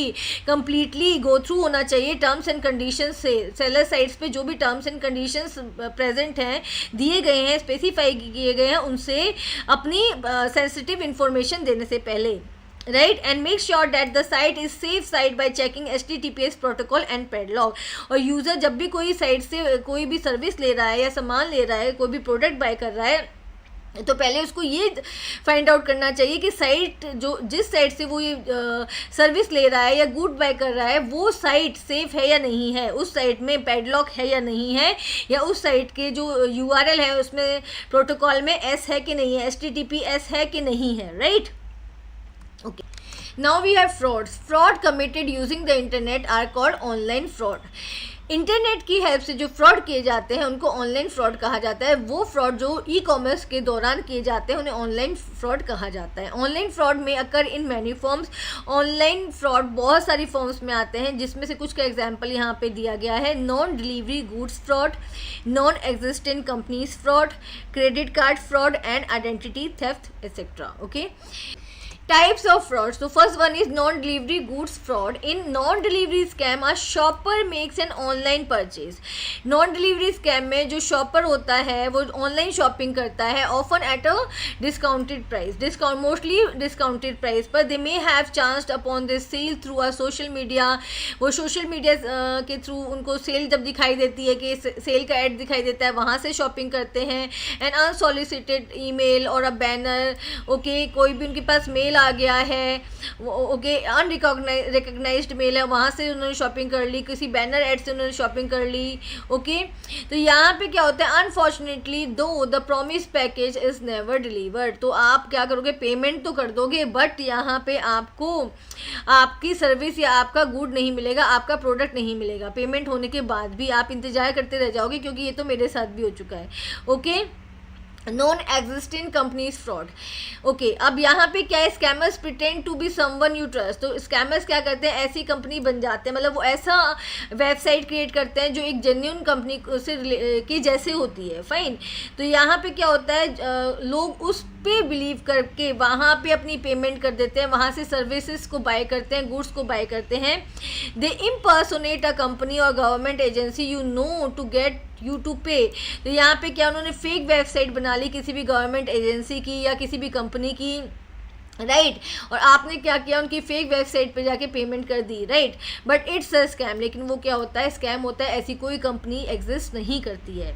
completely go through होना चाहिए terms and conditions से. seller sites पे जो भी terms and conditions present हैं, दिए गए हैं, specify किए गए हैं, उनसे अपनी sensitive information देने से पहले, right. And make sure that the site is safe site by checking HTTPS protocol and padlock. और यूज़र जब भी कोई साइट से कोई भी सर्विस ले रहा है या सामान ले रहा है, कोई भी प्रोडक्ट बाय कर रहा है, तो पहले उसको ये फाइंड आउट करना चाहिए कि साइट जिस साइट से वो ये सर्विस ले रहा है या गुड बाय कर रहा है वो साइट सेफ है या नहीं है, उस साइट में पैडलॉक है या नहीं है, या उस साइट के जो URL है उसमें प्रोटोकॉल में S है कि नहीं है, HTTPS है कि नहीं है, right. Okay. Now we have frauds. Fraud committed using the internet are called online fraud. Internet की हेल्प से जो फ्रॉड किए जाते हैं उनको ऑनलाइन फ्रॉड कहा जाता है. वो फ्रॉड जो ई-कॉमर्स के दौरान किए जाते हैं उन्हें ऑनलाइन फ्रॉड कहा जाता है. ऑनलाइन फ्रॉड में occur in many forms. Online fraud बहुत सारी फॉर्म्स में आते हैं जिसमें से कुछ का एग्जांपल यहाँ पे दिया गया है. Non delivery goods fraud, non existent companies fraud, credit card fraud and identity theft etcetera. Okay, Types of frauds. So first one is non-delivery goods fraud. In non-delivery scam, a shopper makes an online purchase. Non-delivery scam में जो shopper होता है वो online shopping करता है, often at a discounted price. Mostly discounted price पर they may have chanced upon this sale through a social media. वो social media के through उनको sale जब दिखाई देती है कि sale का ad दिखाई देता है, वहाँ से shopping करते हैं. An unsolicited email और a banner, okay, कोई भी उनके पास मेल आ गया है, ओके अनरिकॉग्नाइज्ड मेल है, वहाँ से उन्होंने शॉपिंग कर ली, किसी बैनर एड से उन्होंने शॉपिंग कर ली। ओके तो यहाँ पे क्या होता है, अनफॉर्चुनेटली दो the promise package is never delivered, तो आप क्या करोगे, पेमेंट तो कर दोगे बट यहाँ पे आपको आपकी सर्विस या आपका गुड नहीं मिलेगा, आपका प्रोडक्ट नहीं मिलेगा। पेमेंट होने के बाद भी आप इंतजार करते रह जाओगे, क्योंकि ये तो मेरे साथ भी हो चुका है। Okay non existing companies fraud. Okay अब यहाँ पे क्या है, scammers pretend to be someone you trust, तो स्कैमर्स क्या करते हैं, ऐसी कंपनी बन जाते हैं, मतलब वो ऐसा वेबसाइट क्रिएट करते हैं जो एक जेन्युइन कंपनी से की जैसे होती है। फाइन, तो यहाँ पे क्या होता है, लोग उस पे बिलीव करके वहाँ पे अपनी पेमेंट कर देते हैं, वहाँ से सर्विसेज को बाय करते हैं, गुड्स को बाय करते हैं। दे इम्पर्सोनेट अ कंपनी और government agency you know to get you to pay, तो यहाँ पे क्या उन्होंने फेक वेबसाइट बना ली किसी भी गवर्नमेंट एजेंसी की या किसी भी कंपनी की, राइट और आपने क्या किया, उनकी फेक वेबसाइट पे जाके पेमेंट कर दी, right but it's a scam, लेकिन वो क्या होता है, स्कैम होता है, ऐसी कोई कंपनी एग्जिस्ट नहीं करती है।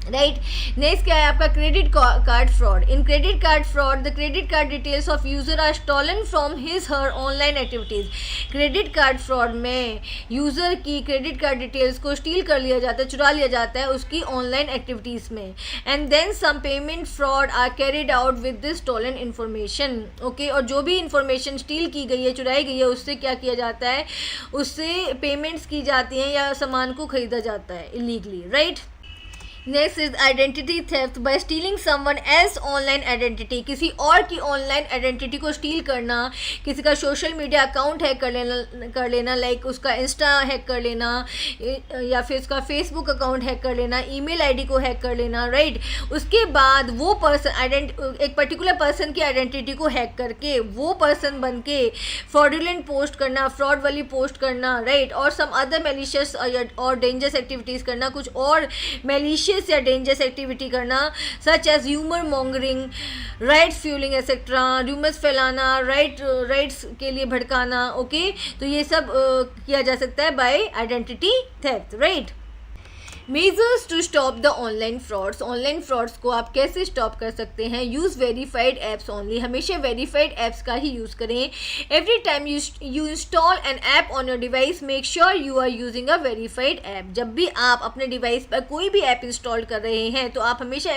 राइट नेक्स्ट क्या है आपका, credit card fraud. In credit card fraud the credit card details of user are stolen from his her online activities. Credit card fraud में यूज़र की क्रेडिट कार्ड डिटेल्स को स्टील कर लिया जाता है, चुरा लिया जाता है उसकी ऑनलाइन एक्टिविटीज़ में, and then some payment fraud are carried out with this stolen information. Okay और जो भी इंफॉर्मेशन स्टील की गई है, चुराई गई है, उससे क्या किया जाता है, उससे पेमेंट्स की जाती हैं या सामान को खरीदा जाता है illegally, right. Next is identity theft bye stealing someone else online identity, किसी और की ऑनलाइन आइडेंटिटी को स्टील करना, किसी का सोशल मीडिया अकाउंट हैक कर लेना लाइक उसका इंस्टा हैक कर लेना या फिर उसका फेसबुक अकाउंट हैक कर लेना, ईमेल आईडी को हैक कर लेना, राइट उसके बाद वो पर्सन एक पर्टिकुलर पर्सन की आइडेंटिटी को हैक करके वो पर्सन बन के फ्रॉडुलेंट पोस्ट करना, फ्रॉड वाली पोस्ट करना, राइट और सम अदर मेलिशियस और डेंजरस एक्टिविटीज़ करना, कुछ और मेलिशियस या डेंजरस एक्टिविटी करना such as rumour mongering, riots fuelling etcetera, rumours फैलाना, राइट्स के लिए भड़काना। ओके तो ये सब किया जा सकता है by identity theft, right. Measures to stop the online frauds, online frauds को आप कैसे स्टॉप कर सकते हैं, यूज़ वेरीफाइड ऐप्स ओनली, हमेशा वेरीफाइड ऐप्स का ही यूज़ करें। Every time you install an app on your device make sure you are using a verified app, जब भी आप अपने डिवाइस पर कोई भी ऐप इंस्टॉल कर रहे हैं तो आप हमेशा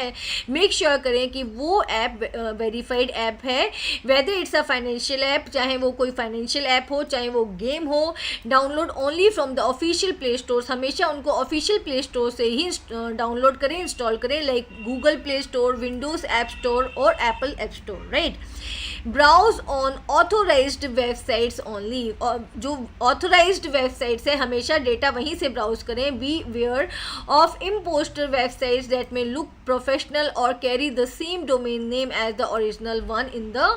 मेक श्योर करें कि वो ऐप वेरीफाइड ऐप है, whether it's a financial app, चाहे वो कोई फाइनेंशियल ऐप हो, चाहे वो गेम हो, download only from the official play store, हमेशा उनको ऑफिशियल प्ले स्टोर से ही डाउनलोड करें, इंस्टॉल करें, like Google play store, Windows app store और Apple app store, right. Browse on authorised websites only, और जो ऑथोराइज्ड वेबसाइट्स है हमेशा डेटा वहीं से ब्राउज करें। Beware of impostor websites that may look professional और carry the same domain name as the original one in the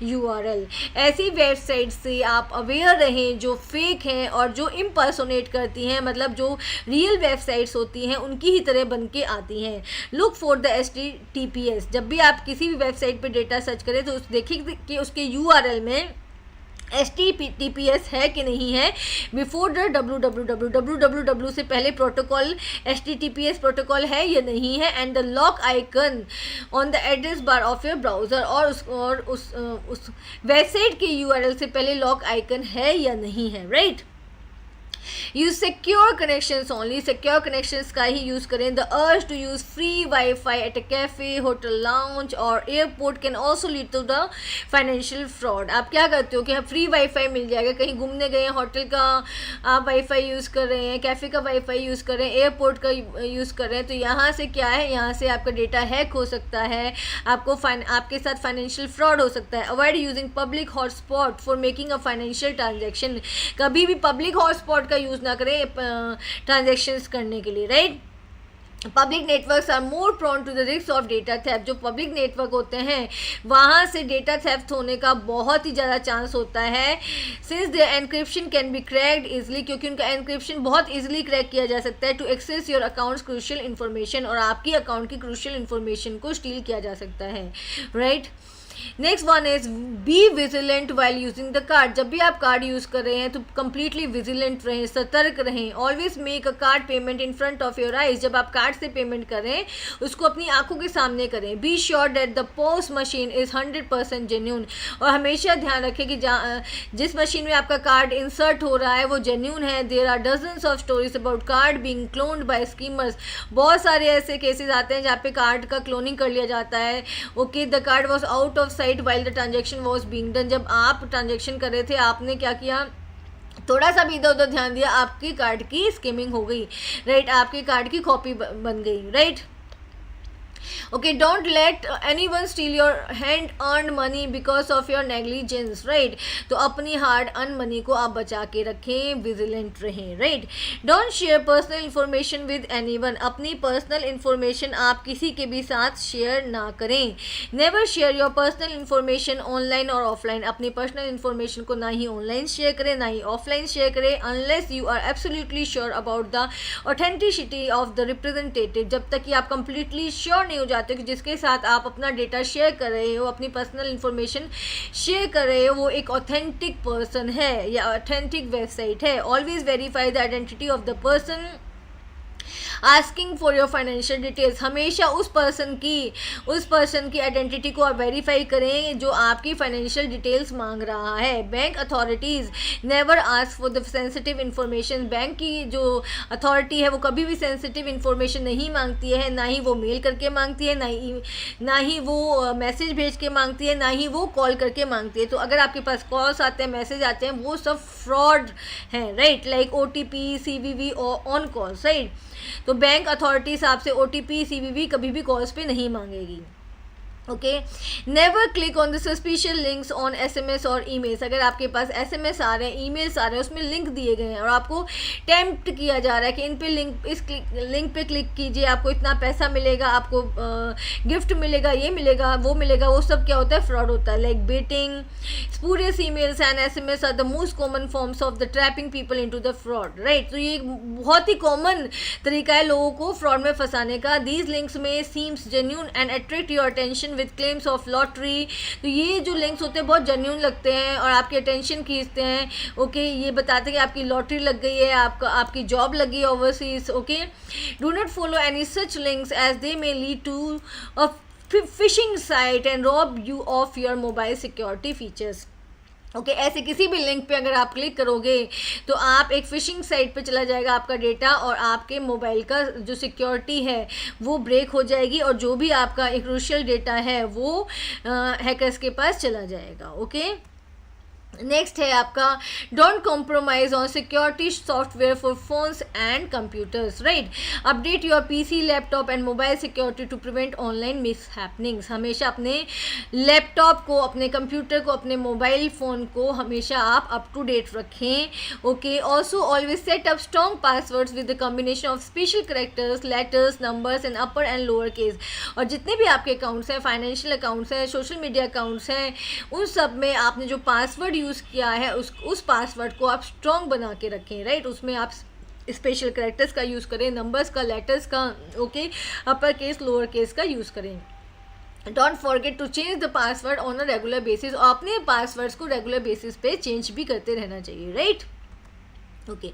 URL, ऐसी वेबसाइट से आप अवेयर रहें जो फेक हैं और जो इम्पर्सोनेट करती हैं, मतलब जो रियल वेबसाइट्स होती हैं उनकी ही तरह बन के आती हैं। लुक फॉर द HTTPS, जब भी आप किसी भी वेबसाइट पर डेटा सर्च करें तो देखिए कि उसके URL में HTTPS है कि नहीं है, बिफोर द www से पहले प्रोटोकॉल HTTPS प्रोटोकॉल है या नहीं है, and the lock icon on the address bar of your browser, और उस वेबसाइट के URL से पहले लॉक आइकन है या नहीं है, right. Use secure connections only, secure connections का ही यूज़ करें। The urge to use free wifi at a cafe, hotel lounge और airport can also lead to the financial fraud. आप क्या करते हो कि फ्री वाईफाई मिल जाएगा, कहीं घूमने गए, होटल का आप वाईफाई यूज़ कर रहे हैं, कैफ़े का वाईफाई यूज़ कर रहे हैं, एयरपोर्ट का यूज़ कर रहे हैं, तो यहाँ से क्या है, यहाँ से आपका डेटा हैक हो सकता है, आपके साथ फाइनेंशियल फ्रॉड हो सकता है। Avoid using public hotspot for making a financial transaction, कभी भी पब्लिक हॉटस्पॉट का यूज़ ना करें ट्रांजैक्शंस करने के लिए, right. Public networks are more prone to the risk of data theft, जो पब्लिक नेटवर्क होते हैं वहाँ से डेटा थेफ्ट होने का बहुत ही ज़्यादा चांस होता है। Since the encryption can be cracked easily, क्योंकि उनका एनक्रिप्शन बहुत इजीली क्रैक किया जा सकता है। To access your accounts crucial information, और आपकी अकाउंट की क्रूशियल इन्फॉर्मेशन को स्टील किया जा सकता है, right. Next one is be vigilant while using the card. जब भी आप कार्ड यूज़ कर रहे हैं तो कंप्लीटली विजिलेंट रहें, सतर्क रहें। Always make a card payment in front of your eyes. जब आप कार्ड से पेमेंट करें उसको अपनी आंखों के सामने करें। Be sure that the post machine is 100% genuine. और हमेशा ध्यान रखें कि जिस मशीन में आपका कार्ड इंसर्ट हो रहा है वो जेन्यून है। There are dozens of stories about card being cloned by skimmers. बहुत सारे ऐसे केसेस आते हैं जहाँ पे कार्ड का क्लोनिंग कर लिया जाता है। Okay, the card was out of site while the transaction was being done. जब आप ट्रांजेक्शन कर रहे थे आपने क्या किया, थोड़ा सा भी इधर उधर ध्यान दिया, आपकी कार्ड की स्किमिंग हो गई, राइट, आपकी कार्ड की कॉपी बन गई, right. Okay, don't let anyone steal your hand earned money because of your negligence, right? तो अपनी hard earned money को आप बचा के रखें, vigilant रहें, right? Don't share personal information with anyone. अपनी personal information आप किसी के भी साथ share ना करें. Never share your personal information online or offline. अपनी personal information को ना ही online share करें ना ही offline share करें unless you are absolutely sure about the authenticity of the representative. जब तक कि आप completely sure नहीं हो जाते कि जिसके साथ आप अपना डेटा शेयर कर रहे हो, अपनी पर्सनल इंफॉर्मेशन शेयर कर रहे हो, वो एक ऑथेंटिक पर्सन है या ऑथेंटिक वेबसाइट है. Always verify the identity of the person asking for your financial details. हमेशा उस पर्सन की आइडेंटिटी को आप वेरीफाई करें जो आपकी फाइनेंशियल डिटेल्स मांग रहा है. Bank authorities never ask for the sensitive information. Bank की जो अथॉरिटी है वो कभी भी सेंसिटिव इन्फॉर्मेशन नहीं मांगती है, ना ही वो मेल करके मांगती है, ना ही वो मैसेज भेज के मांगती है, ना ही वो कॉल करके मांगती है. तो अगर आपके पास कॉल्स आते हैं, मैसेज आते हैं, वो सब फ्रॉड हैं, राइट, लाइक OTP, CVV और ऑन कॉल्स, राइट. तो बैंक अथॉरिटीज आपसे OTP, CVV कभी भी कॉल्स पे नहीं मांगेगी. Okay, never click on the suspicious links on SMS और ईमेल्स. अगर आपके पास SMS आ रहे हैं, ईमेल्स आ रहे हैं, उसमें लिंक दिए गए हैं और आपको टेम्प्ट किया जा रहा है कि इन पे इस लिंक पे क्लिक कीजिए, आपको इतना पैसा मिलेगा, आपको गिफ्ट मिलेगा, ये मिलेगा, वो सब क्या होता है, फ्रॉड होता है. Like betting, spurious emails and SMS are the most common forms of the trapping people into the fraud, right. तो ये बहुत ही कॉमन तरीका है लोगों को फ्रॉड में फंसाने का. दीज लिंक्स में seems genuine and attract your attention with claims of lottery. तो ये जो लिंक्स होते हैं बहुत जेन्यून लगते हैं और आपकी अटेंशन खींचते हैं. ओके, ये बताते हैं कि आपकी लॉटरी लग गई है, आपकी जॉब लगी है overseas. Okay, do not follow any such links as they may lead to a phishing site and rob you of your mobile security features. Okay, ऐसे किसी भी लिंक पे अगर आप क्लिक करोगे तो आप एक फिशिंग साइट पे चला जाएगा आपका डेटा और आपके मोबाइल का जो सिक्योरिटी है वो ब्रेक हो जाएगी और जो भी आपका एक क्रूशियल डेटा है वो हैकर्स के पास चला जाएगा. ओके, नेक्स्ट है आपका don't compromise on security software for phones and computers, right. Update your PC, laptop and mobile security to prevent online mishappenings. हमेशा अपने लैपटॉप को, अपने कंप्यूटर को, अपने मोबाइल फ़ोन को हमेशा आप अप टू डेट रखें. Okay, also always set up strong passwords with the combination of special characters, letters, numbers and upper and lower case. और जितने भी आपके अकाउंट्स हैं, फाइनेंशियल अकाउंट्स हैं, सोशल मीडिया अकाउंट्स हैं, उन सब में आपने जो पासवर्ड यूज़ किया है उस पासवर्ड को आप स्ट्रॉन्ग बना के रखें, राइट. उसमें आप स्पेशल कैरेक्टर्स का यूज़ करें, नंबर्स का, लेटर्स का, okay, upper case, lower case का यूज़ करें. Don't forget to change the password on a regular basis. और अपने पासवर्ड्स को रेगुलर बेसिस पे चेंज भी करते रहना चाहिए, राइट. ओके,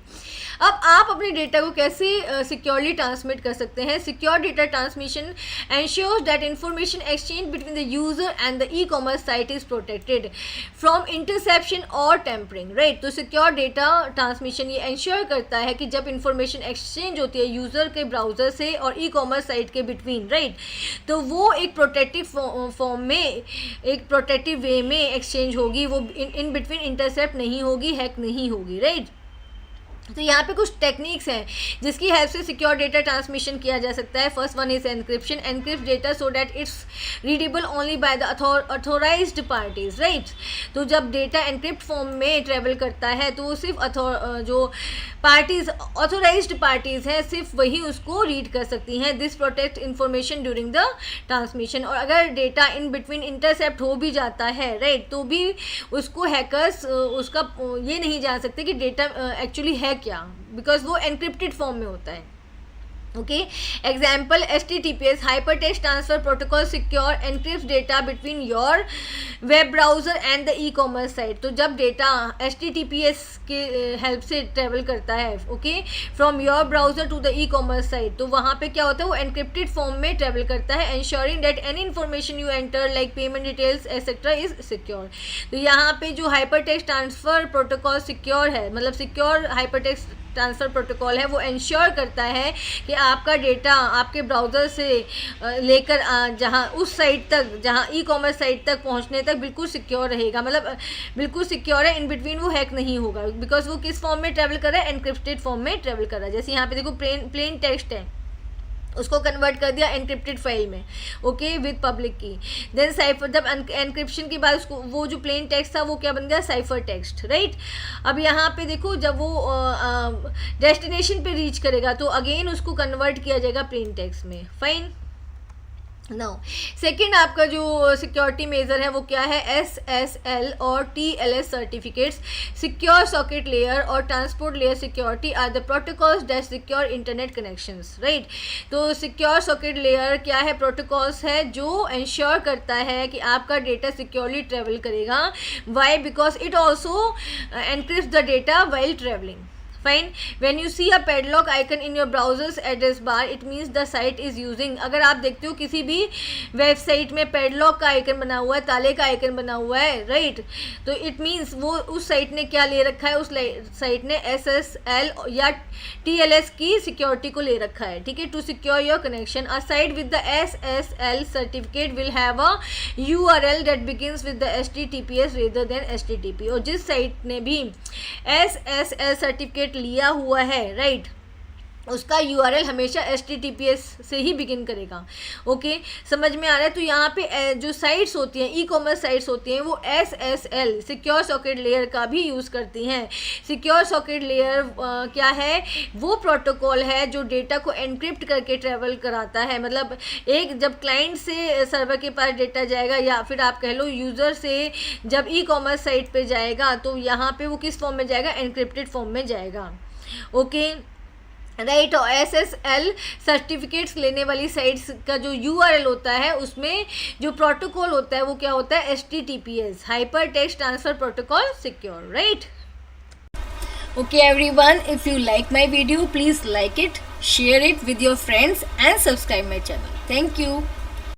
अब आप अपने डेटा को कैसे सिक्योरली ट्रांसमिट कर सकते हैं. Secure data transmission ensures that information exchange between the user and the e-commerce site is protected from interception और टेम्परिंग, राइट. तो सिक्योर डेटा ट्रांसमिशन ये एंश्योर करता है कि जब इंफॉर्मेशन एक्सचेंज होती है यूज़र के ब्राउज़र से और ई-कॉमर्स साइट के बिटवीन, राइट, तो वो एक प्रोटेक्टिव फॉर्म में, एक प्रोटेक्टिव वे में एक्सचेंज होगी, वो इन बिटवीन इंटरसेप्ट नहीं होगी, हैक नहीं होगी, राइट. तो यहाँ पे कुछ टेक्निक्स हैं जिसकी हेल्प से सिक्योर डेटा ट्रांसमिशन किया जा सकता है. First one is encryption. Encrypt data so that it's readable only by the authorised parties, right. तो जब डेटा एनक्रिप्ट फॉर्म में ट्रेवल करता है तो वो सिर्फ जो पार्टीज, ऑथोराइज्ड पार्टीज हैं, सिर्फ वही उसको रीड कर सकती हैं. This protect information during the transmission. और अगर डेटा इन बिटवीन इंटरसेप्ट हो भी जाता है, राइट, तो भी उसको हैकर्स उसका ये नहीं जान सकते कि डेटा एक्चुअली है क्या, बिकॉज वो एनक्रिप्टेड फॉर्म में होता है. Okay, example HTTPS hypertext transfer protocol secure encrypts data between your web browser and the e-commerce site. तो जब डेटा HTTPS के हेल्प से ट्रेवल करता है okay from your browser to the e-commerce site, तो वहाँ पे क्या होता है वो एनक्रिप्टेड फॉर्म में ट्रेवल करता है, ensuring that any information you enter like payment details etcetera is secure. तो यहाँ पे जो हाइपरटेक्स्ट ट्रांसफर प्रोटोकॉल सिक्योर है, मतलब सिक्योर हाइपरटेक्स्ट ट्रांसफ़र प्रोटोकॉल है, वो इंश्योर करता है कि आपका डेटा आपके ब्राउज़र से लेकर जहाँ उस साइट तक, जहाँ ई कॉमर्स साइट तक पहुँचने तक बिल्कुल सिक्योर रहेगा, मतलब बिल्कुल सिक्योर है, इन बिटवीन वो हैक नहीं होगा, बिकॉज वो किस फॉर्म में ट्रैवल कर रहा है, एनक्रिप्टेड फॉर्म में ट्रैवल कर रहा है. जैसे यहाँ पे देखो प्लेन टेक्स्ट है, उसको कन्वर्ट कर दिया एनक्रिप्टेड फाइल में ओके विद पब्लिक की. देन साइफर, जब एनक्रिप्शन के बाद उसको वो जो प्लेन टेक्स्ट था वो क्या बन गया, साइफर टेक्स्ट, राइट. अब यहाँ पे देखो जब वो डेस्टिनेशन पे रीच करेगा तो अगेन उसको कन्वर्ट किया जाएगा प्लेन टेक्स्ट में. फाइन. नाउ सेकेंड आपका जो सिक्योरिटी मेजर है वो क्या है, SSL और TLS certificates. Secure socket layer और transport layer security are the protocols that secure internet connections, right. तो सिक्योर सॉकेट लेयर क्या है, प्रोटोकॉल्स है जो इंश्योर करता है कि आपका डेटा सिक्योरली ट्रेवल करेगा. Why, because it also encrypts the data while travelling. Fine. When you see a padlock icon in your browsers address bar it means the site is using. अगर आप देखते हो किसी भी वेबसाइट में पैडलॉक का आइकन बना हुआ है, ताले का आइकन बना हुआ है, राइट, तो इट मीन्स वो उस साइट ने क्या ले रखा है, उस साइट ने SSL या TLS की सिक्योरिटी को ले रखा है, ठीक है. To secure your connection a site with the SSL certificate will have a URL that begins with the HTTPS rather than HTTP. और जिस साइट ने भी SSL सर्टिफिकेट लिया हुआ है, राइट, उसका URL हमेशा HTTPS से ही बिगिन करेगा. ओके, समझ में आ रहा है. तो यहाँ पे जो साइट्स होती हैं, ई कॉमर्स साइट्स होती हैं, वो SSL सिक्योर सॉकेट लेयर का भी यूज़ करती हैं. सिक्योर सॉकेट लेयर क्या है, वो प्रोटोकॉल है जो डेटा को एनक्रिप्ट करके ट्रेवल कराता है. मतलब एक जब क्लाइंट से सर्वर के पास डेटा जाएगा या फिर आप कह लो यूज़र से जब ई कॉमर्स साइट पे जाएगा तो यहाँ पे वो किस फॉर्म में जाएगा, एनक्रिप्टेड फॉर्म में जाएगा. Okay, right. और SSL सर्टिफिकेट्स लेने वाली साइट्स का जो URL होता है उसमें जो प्रोटोकॉल होता है वो क्या होता है, HTTPS hyper text transfer protocol secure, right. Okay everyone, if you like my video please like it, share it with your friends and subscribe my channel. Thank you.